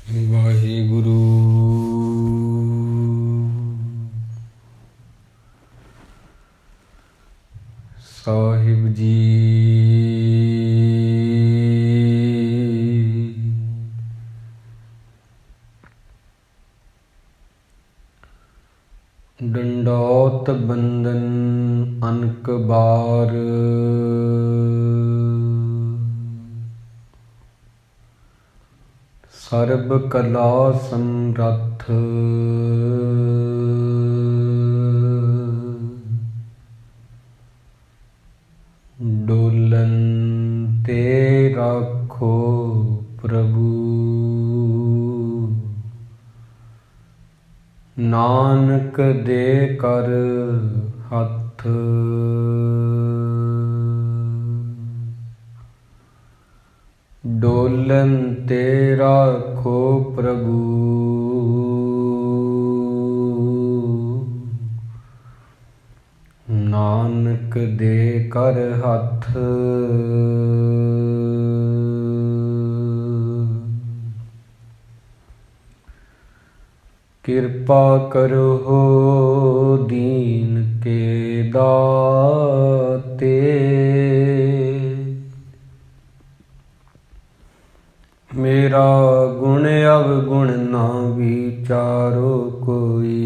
ਵਾਹਿਗੁਰੂ ਸਾਹਿਬ ਜੀ। ਡੰਡੌਤ ਬੰਦਨ ਅਨਕ ਬਾਰ, ਸਰਬ ਕਲਾ ਸਮਰੱਥ। ਡੋਲਨ ਤੇ ਰਾਖੋ ਪ੍ਰਭੂ, ਨਾਨਕ ਦੇ ਕਰ ਹੱਥ। ਡੋਲਨ ਤੇ ਰਾਖੋ ਪ੍ਰਭੂ, ਨਾਨਕ ਦੇ ਕਰ ਹੱਥ। ਕਿਰਪਾ ਕਰੋ ਦੀਨ ਕੇ ਦਾਤੇ, ਮੇਰਾ ਗੁਣ ਅਵਗੁਣ ਨਾ ਵਿਚਾਰੋ ਕੋਈ।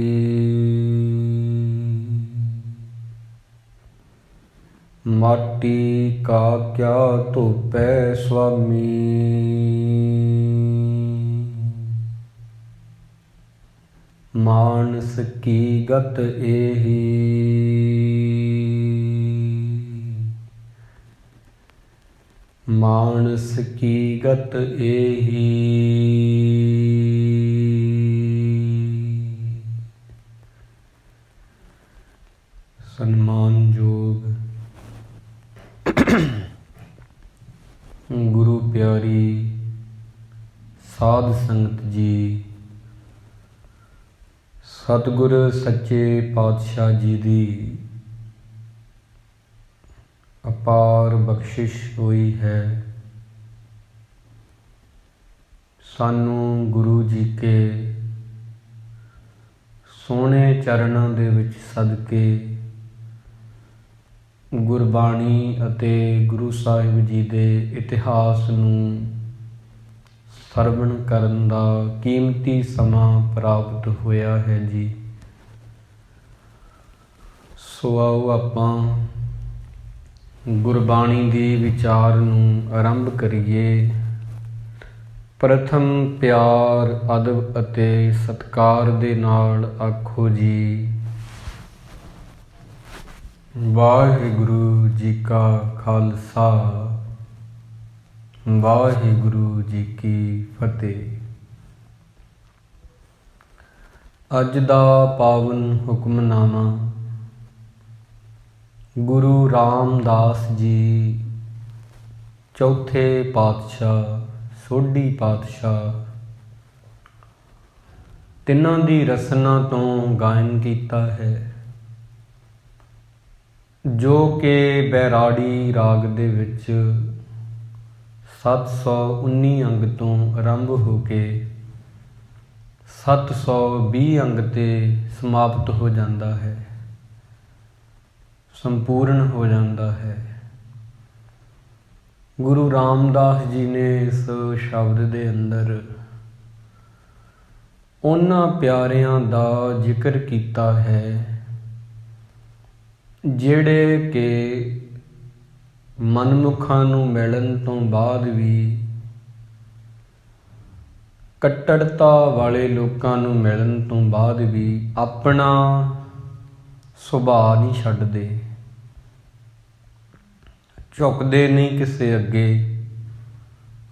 ਮਾਟੀ ਕਾ ਕਿਆ ਧੋਪੈ ਸੁਆਮੀ, ਮਾਨਸ ਕੀ ਗਤ ਏਹੀ। ਮਾਨਸ ਕੀ ਗਤ ਏਹੀ। ਸਨਮਾਨਯੋਗ ਗੁਰੂ ਪਿਆਰੀ ਸਾਧ ਸੰਗਤ ਜੀ, ਸਤਿਗੁਰ ਸੱਚੇ ਪਾਤਸ਼ਾਹ ਜੀ ਦੀ ਅਪਾਰ ਬਖਸ਼ਿਸ਼ ਹੋਈ ਹੈ। ਸਾਨੂੰ ਗੁਰੂ ਜੀ ਕੇ ਸੋਹਣੇ ਚਰਨਾਂ ਦੇ ਵਿੱਚ ਸਦਕੇ ਗੁਰਬਾਣੀ ਅਤੇ ਗੁਰੂ ਸਾਹਿਬ ਜੀ ਦੇ ਇਤਿਹਾਸ ਨੂੰ ਸਰਵਣ ਕਰਨ ਦਾ ਕੀਮਤੀ ਸਮਾਂ ਪ੍ਰਾਪਤ ਹੋਇਆ ਹੈ ਜੀ। ਸੋ ਆਓ ਆਪਾਂ ਗੁਰਬਾਣੀ ਦੇ ਵਿਚਾਰ ਨੂੰ ਆਰੰਭ ਕਰੀਏ। ਪ੍ਰਥਮ ਪਿਆਰ, ਅਦਬ ਅਤੇ ਸਤਿਕਾਰ ਦੇ ਨਾਲ ਆਖੋ ਜੀ, ਵਾਹਿਗੁਰੂ ਜੀ ਕਾ ਖਾਲਸਾ, ਵਾਹਿਗੁਰੂ ਜੀ ਕੀ ਫਤਿਹ। ਅੱਜ ਦਾ ਪਾਵਨ ਹੁਕਮਨਾਮਾ ਗੁਰੂ ਰਾਮਦਾਸ ਜੀ ਚੌਥੇ ਪਾਤਸ਼ਾਹ, ਸੋਢੀ ਪਾਤਸ਼ਾਹ, ਤਿੰਨਾਂ ਦੀ ਰਸਨਾ ਤੋਂ ਗਾਇਨ ਕੀਤਾ ਹੈ, ਜੋ ਕਿ ਬੈਰਾੜੀ ਰਾਗ ਦੇ ਵਿੱਚ 719 ਅੰਗ ਤੋਂ ਆਰੰਭ ਹੋ ਕੇ 720 ਅੰਗ ਤੇ ਸਮਾਪਤ ਹੋ ਜਾਂਦਾ ਹੈ, ਸੰਪੂਰਨ ਹੋ ਜਾਂਦਾ ਹੈ। ਗੁਰੂ ਰਾਮਦਾਸ ਜੀ ਨੇ ਇਸ ਸ਼ਬਦ ਦੇ ਅੰਦਰ ਉਹਨਾਂ ਪਿਆਰਿਆਂ ਦਾ ਜ਼ਿਕਰ ਕੀਤਾ ਹੈ ਜਿਹੜੇ ਕਿ ਮਨਮੁਖਾਂ ਨੂੰ ਮਿਲਣ ਤੋਂ ਬਾਅਦ ਵੀ ਕੱਟੜਤਾ ਵਾਲੇ ਲੋਕਾਂ ਨੂੰ ਮਿਲਣ ਤੋਂ ਬਾਅਦ ਵੀ ਆਪਣਾ ਸੁਭਾਅ ਨਹੀਂ ਛੱਡਦੇ, ਝੁਕਦੇ ਨਹੀਂ ਕਿਸੇ ਅੱਗੇ,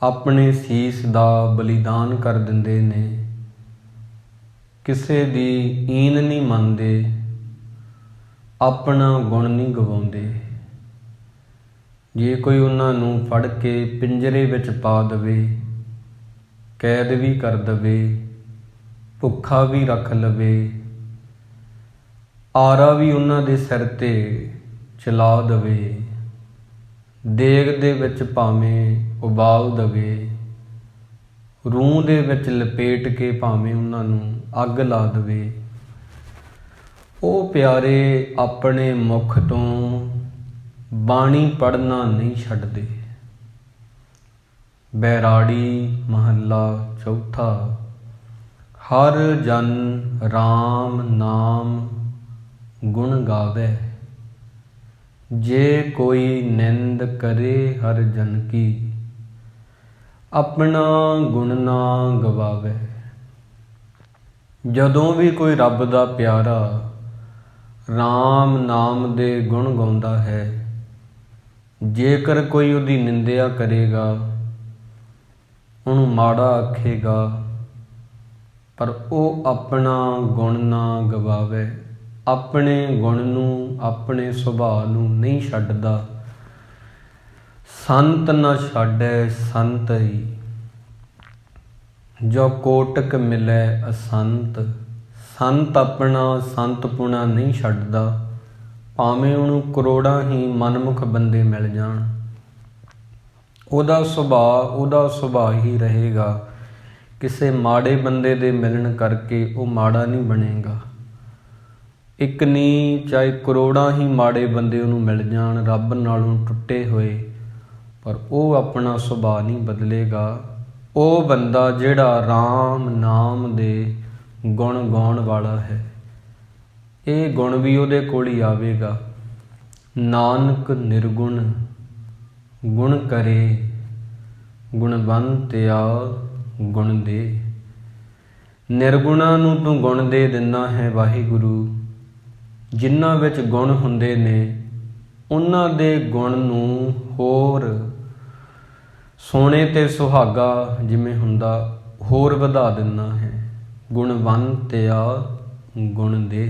ਆਪਣੇ ਸੀਸ ਦਾ ਬਲੀਦਾਨ ਕਰ ਦਿੰਦੇ ਨੇ, ਕਿਸੇ ਦੀ ਈਨ ਨਹੀਂ ਮੰਨਦੇ, ਆਪਣਾ ਗੁਣ ਨਹੀਂ ਗਵਾਉਂਦੇ। ਜੇ ਕੋਈ ਉਹਨਾਂ ਨੂੰ ਫੜ ਕੇ ਪਿੰਜਰੇ ਵਿੱਚ ਪਾ ਦੇਵੇ, ਕੈਦ ਵੀ ਕਰ ਦੇਵੇ, ਭੁੱਖਾ ਵੀ ਰੱਖ ਲਵੇ, ਆਰਾ ਵੀ ਉਹਨਾਂ ਦੇ ਸਿਰ ਤੇ ਚਲਾ ਦੇਵੇ, ਦੇਗ ਦੇ ਵਿੱਚ ਭਾਵੇਂ ਉਬਾਲ ਦੇਵੇ, ਰੂਹ ਦੇ ਵਿੱਚ ਲਪੇਟ ਕੇ ਭਾਵੇਂ ਉਹਨਾਂ ਨੂੰ ਅੱਗ ਲਾ ਦੇਵੇ, ਉਹ ਪਿਆਰੇ ਆਪਣੇ ਮੁਖ ਤੋਂ ਬਾਣੀ ਪੜ੍ਹਨਾ ਨਹੀਂ ਛੱਡਦੇ। ਬੈਰਾੜੀ ਮਹੱਲਾ ਚੌਥਾ। ਹਰ ਜਨ ਰਾਮ ਨਾਮ ਗੁਣ ਗਾਵੇ, ਜੇ ਕੋਈ ਨਿੰਦ ਕਰੇ ਹਰ ਜਨ ਕੀ, ਆਪਣਾ ਗੁਣ ਨਾ ਗਵਾਵੇ। ਜਦੋਂ ਵੀ ਕੋਈ ਰੱਬ ਦਾ ਪਿਆਰਾ ਰਾਮ ਨਾਮ ਦੇ ਗੁਣ ਗਾਉਂਦਾ ਹੈ, ਜੇਕਰ ਕੋਈ ਉਹਦੀ ਨਿੰਦਿਆ ਕਰੇਗਾ, ਉਹਨੂੰ ਮਾੜਾ ਆਖੇਗਾ, ਪਰ ਉਹ ਆਪਣਾ ਗੁਣ ਨਾ ਗਵਾਵੇ, ਆਪਣੇ ਗੁਣ ਨੂੰ, ਆਪਣੇ ਸੁਭਾਅ ਨੂੰ ਨਹੀਂ ਛੱਡਦਾ। ਸੰਤ ਨਾ ਛਾੜੈ ਸੰਤ ਹੀ, ਜੋ ਕੋਟਕ ਮਿਲੈ ਅਸੰਤ। ਸੰਤ ਆਪਣਾ ਸੰਤਪੁਣਾ ਨਹੀਂ ਛੱਡਦਾ, ਭਾਵੇਂ ਉਹਨੂੰ ਕਰੋੜਾਂ ਹੀ ਮਨਮੁਖ ਬੰਦੇ ਮਿਲ ਜਾਣ, ਉਹਦਾ ਸੁਭਾਅ ਹੀ ਰਹੇਗਾ। ਕਿਸੇ ਮਾੜੇ ਬੰਦੇ ਦੇ ਮਿਲਣ ਕਰਕੇ ਉਹ ਮਾੜਾ ਨਹੀਂ ਬਣੇਗਾ। ਇੱਕ ਨਹੀਂ, ਚਾਹੇ ਕਰੋੜਾਂ ਹੀ ਮਾੜੇ ਬੰਦੇ ਉਹਨੂੰ ਮਿਲ ਜਾਣ ਰੱਬ ਨਾਲੋਂ ਟੁੱਟੇ ਹੋਏ, ਪਰ ਉਹ ਆਪਣਾ ਸੁਭਾਅ ਨਹੀਂ ਬਦਲੇਗਾ। ਉਹ ਬੰਦਾ ਜਿਹੜਾ ਰਾਮ ਨਾਮ ਦੇ ਗੁਣ ਗਾਉਣ ਵਾਲਾ ਹੈ, ਇਹ ਗੁਣ ਵੀ ਉਹਦੇ ਕੋਲ ਹੀ ਆਵੇਗਾ। ਨਾਨਕ ਨਿਰਗੁਣ ਗੁਣ ਕਰੇ, ਗੁਣਵੰਤਿਆ ਗੁਣ ਦੇ। ਨਿਰਗੁਣਾਂ ਨੂੰ ਤੂੰ ਗੁਣ ਦੇ ਦਿੰਦਾ ਹੈ ਵਾਹਿਗੁਰੂ। ਜਿਨ੍ਹਾਂ ਵਿੱਚ ਗੁਣ ਹੁੰਦੇ ਨੇ, ਉਹਨਾਂ ਦੇ ਗੁਣ ਨੂੰ ਹੋਰ ਸੋਨੇ ਤੇ ਸੁਹਾਗਾ ਜਿਵੇਂ ਹੁੰਦਾ, ਹੋਰ ਵਧਾ ਦਿੰਦਾ ਹੈ। ਗੁਣਵੰਤਿਆ ਗੁਣ ਦੇ।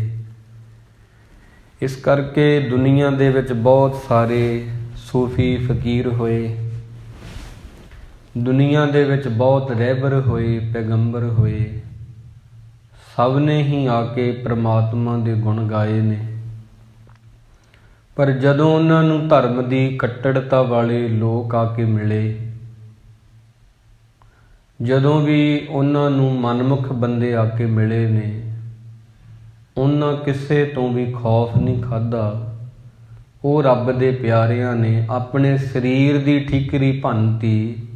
ਇਸ ਕਰਕੇ ਦੁਨੀਆ ਦੇ ਵਿੱਚ ਬਹੁਤ ਸਾਰੇ ਸੂਫੀ ਫਕੀਰ ਹੋਏ, ਦੁਨੀਆ ਦੇ ਵਿੱਚ ਬਹੁਤ ਰਹਿਬਰ ਹੋਏ, ਪੈਗੰਬਰ ਹੋਏ, ਸਭ ਨੇ ਹੀ ਆ ਕੇ ਪ੍ਰਮਾਤਮਾ ਦੇ ਗੁਣ ਗਾਏ ਨੇ। ਪਰ ਜਦੋਂ ਉਹਨਾਂ ਨੂੰ ਧਰਮ ਦੀ ਕੱਟੜਤਾ ਵਾਲੇ ਲੋਕ ਆ ਕੇ ਮਿਲੇ, ਜਦੋਂ ਵੀ ਉਹਨਾਂ ਨੂੰ ਮਨਮੁਖ ਬੰਦੇ ਆ ਕੇ ਮਿਲੇ ਨੇ, ਉਹਨਾਂ ਕਿਸੇ ਤੋਂ ਵੀ ਖੌਫ ਨਹੀਂ ਖਾਧਾ। ਉਹ ਰੱਬ ਦੇ ਪਿਆਰਿਆਂ ਨੇ ਆਪਣੇ ਸਰੀਰ ਦੀ ਠੀਕਰੀ ਭੰਨਤੀ,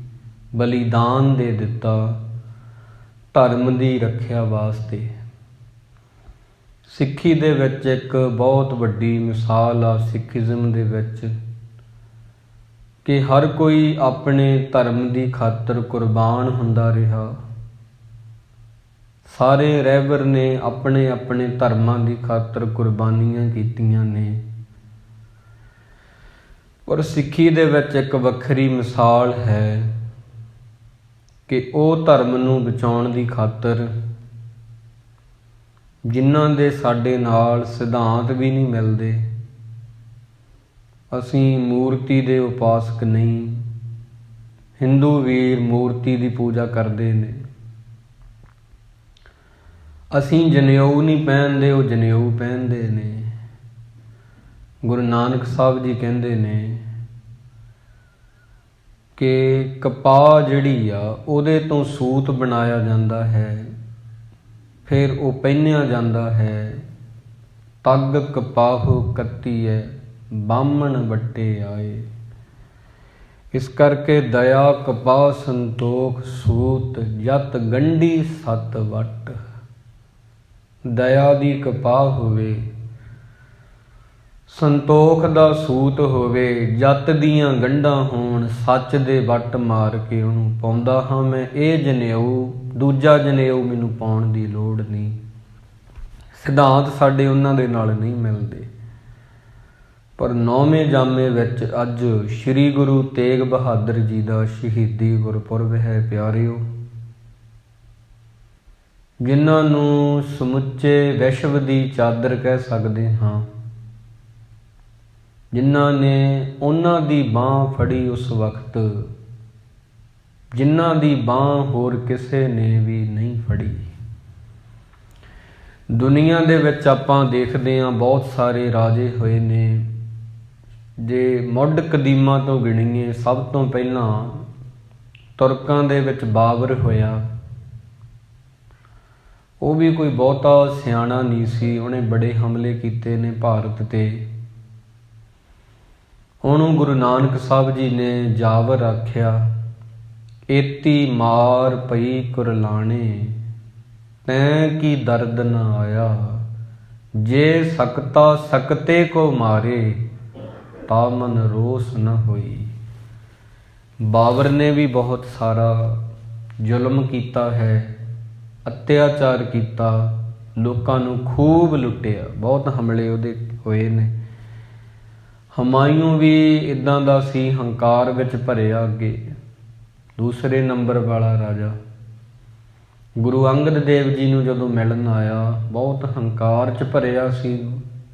ਬਲੀਦਾਨ ਦੇ ਦਿੱਤਾ ਧਰਮ ਦੀ ਰੱਖਿਆ ਵਾਸਤੇ। ਸਿੱਖੀ ਦੇ ਵਿੱਚ ਇੱਕ ਬਹੁਤ ਵੱਡੀ ਮਿਸਾਲ ਆ ਸਿੱਖੀਜ਼ਮ ਦੇ ਵਿੱਚ, ਕਿ ਹਰ ਕੋਈ ਆਪਣੇ ਧਰਮ ਦੀ ਖਾਤਰ ਕੁਰਬਾਨ ਹੁੰਦਾ ਰਿਹਾ। ਸਾਰੇ ਰਹਿਬਰ ਨੇ ਆਪਣੇ ਆਪਣੇ ਧਰਮਾਂ ਦੀ ਖਾਤਰ ਕੁਰਬਾਨੀਆਂ ਕੀਤੀਆਂ ਨੇ। ਪਰ ਸਿੱਖੀ ਦੇ ਵਿੱਚ ਇੱਕ ਵੱਖਰੀ ਮਿਸਾਲ ਹੈ ਕਿ ਉਹ ਧਰਮ ਨੂੰ ਬਚਾਉਣ ਦੀ ਖਾਤਰ ਜਿਨ੍ਹਾਂ ਦੇ ਸਾਡੇ ਨਾਲ ਸਿਧਾਂਤ ਵੀ ਨਹੀਂ ਮਿਲਦੇ। ਅਸੀਂ ਮੂਰਤੀ ਦੇ ਉਪਾਸਕ ਨਹੀਂ। ਹਿੰਦੂ ਵੀਰ ਮੂਰਤੀ ਦੀ ਪੂਜਾ ਕਰਦੇ ਨੇ। ਅਸੀਂ ਜਨੇਊ ਨਹੀਂ ਪਹਿਨਦੇ, ਉਹ ਜਨੇਊ ਪਹਿਨਦੇ ਨੇ। ਗੁਰੂ ਨਾਨਕ ਸਾਹਿਬ ਜੀ ਕਹਿੰਦੇ ਨੇ ਕਿ ਕਪਾਹ ਜਿਹੜੀ ਆ ਉਹਦੇ ਤੋਂ ਸੂਤ ਬਣਾਇਆ ਜਾਂਦਾ ਹੈ, ਫਿਰ ਉਹ ਪਹਿਨਿਆ ਜਾਂਦਾ ਹੈ। ਤਗ ਕਪਾਹੁ ਕੱਤੀਐ ਬਾਹਮਣ ਵੱਟੇ ਆਏ। ਇਸ ਕਰਕੇ ਦਇਆ ਕਪਾਹ ਸੰਤੋਖ ਸੂਤ, ਜਤ ਗੰਢੀ ਸਤ ਵੱਟ। ਦਇਆ ਦੀ ਕਪਾਹ ਹੋਵੇ, ਸੰਤੋਖ ਦਾ ਸੂਤ ਹੋਵੇ, ਜਤ ਦੀਆਂ ਗੰਢਾਂ ਹੋਣ, ਸੱਚ ਦੇ ਵੱਟ ਮਾਰ ਕੇ ਉਹਨੂੰ ਪਾਉਂਦਾ ਹਾਂ ਮੈਂ। ਇਹ ਜਨੇਊ, ਦੂਜਾ ਜਨੇਊ ਮੈਨੂੰ ਪਾਉਣ ਦੀ ਲੋੜ ਨਹੀਂ। ਸਿਧਾਂਤ ਸਾਡੇ ਉਹਨਾਂ ਦੇ ਨਾਲ ਨਹੀਂ ਮਿਲਦੇ। ਪਰ 9ਵੇਂ ਜਾਮੇ ਵਿੱਚ ਅੱਜ ਸ੍ਰੀ ਗੁਰੂ ਤੇਗ ਬਹਾਦਰ ਜੀ ਦਾ ਸ਼ਹੀਦੀ ਗੁਰਪੁਰਬ ਹੈ ਪਿਆਰਿਓ, ਜਿਨ੍ਹਾਂ ਨੂੰ ਸਮੁੱਚੇ ਵਿਸ਼ਵ ਦੀ ਚਾਦਰ ਕਹਿ ਸਕਦੇ ਹਾਂ, ਜਿਨ੍ਹਾਂ ਨੇ ਉਹਨਾਂ ਦੀ ਬਾਂਹ ਫੜੀ ਉਸ ਵਕਤ, ਜਿਨ੍ਹਾਂ ਦੀ ਬਾਂਹ ਹੋਰ ਕਿਸੇ ਨੇ ਵੀ ਨਹੀਂ ਫੜੀ। ਦੁਨੀਆ ਦੇ ਵਿੱਚ ਆਪਾਂ ਦੇਖਦੇ ਹਾਂ ਬਹੁਤ ਸਾਰੇ ਰਾਜੇ ਹੋਏ ਨੇ। ਜੇ ਮੁੱਢ ਕਦੀਮਾਂ ਤੋਂ ਗਿਣੀਏ, ਸਭ ਤੋਂ ਪਹਿਲਾਂ ਤੁਰਕਾਂ ਦੇ ਵਿੱਚ ਬਾਬਰ ਹੋਇਆ। ਉਹ ਵੀ ਕੋਈ ਬਹੁਤਾ ਸਿਆਣਾ ਨਹੀਂ ਸੀ, ਉਹਨੇ ਬੜੇ ਹਮਲੇ ਕੀਤੇ ਨੇ ਭਾਰਤ ਤੇ। ਉਹਨੂੰ ਗੁਰੂ ਨਾਨਕ ਸਾਹਿਬ ਜੀ ਨੇ ਜਾਵਰ ਆਖਿਆ, ਏਤੀ ਮਾਰ ਪਈ ਕੁਰਲਾਣੇ, ਤੈਂ ਕੀ ਦਰਦ ਨ ਆਇਆ, ਜੇ ਸਕਤਾ ਸਕਤੇ ਕੋ ਮਾਰੇ, ਤਾ ਮਨ ਰੋਸ ਨ ਹੋਈ। ਬਾਬਰ ਨੇ ਵੀ ਬਹੁਤ ਸਾਰਾ ਜ਼ੁਲਮ ਕੀਤਾ ਹੈ, ਅਤਿਆਚਾਰ ਕੀਤਾ, ਲੋਕਾਂ ਨੂੰ ਖੂਬ ਲੁੱਟਿਆ, ਬਹੁਤ ਹਮਲੇ ਉਹਦੇ ਹੋਏ ਨੇ। ਹਮਾਯੂੰ ਵੀ ਇੱਦਾਂ ਦਾ ਸੀ, ਹੰਕਾਰ ਵਿੱਚ ਭਰਿਆ, ਅੱਗੇ ਦੂਸਰੇ ਨੰਬਰ ਵਾਲਾ ਰਾਜਾ। ਗੁਰੂ ਅੰਗਦ ਦੇਵ ਜੀ ਨੂੰ ਜਦੋਂ ਮਿਲਣ ਆਇਆ, ਬਹੁਤ ਹੰਕਾਰ 'ਚ ਭਰਿਆ ਸੀ।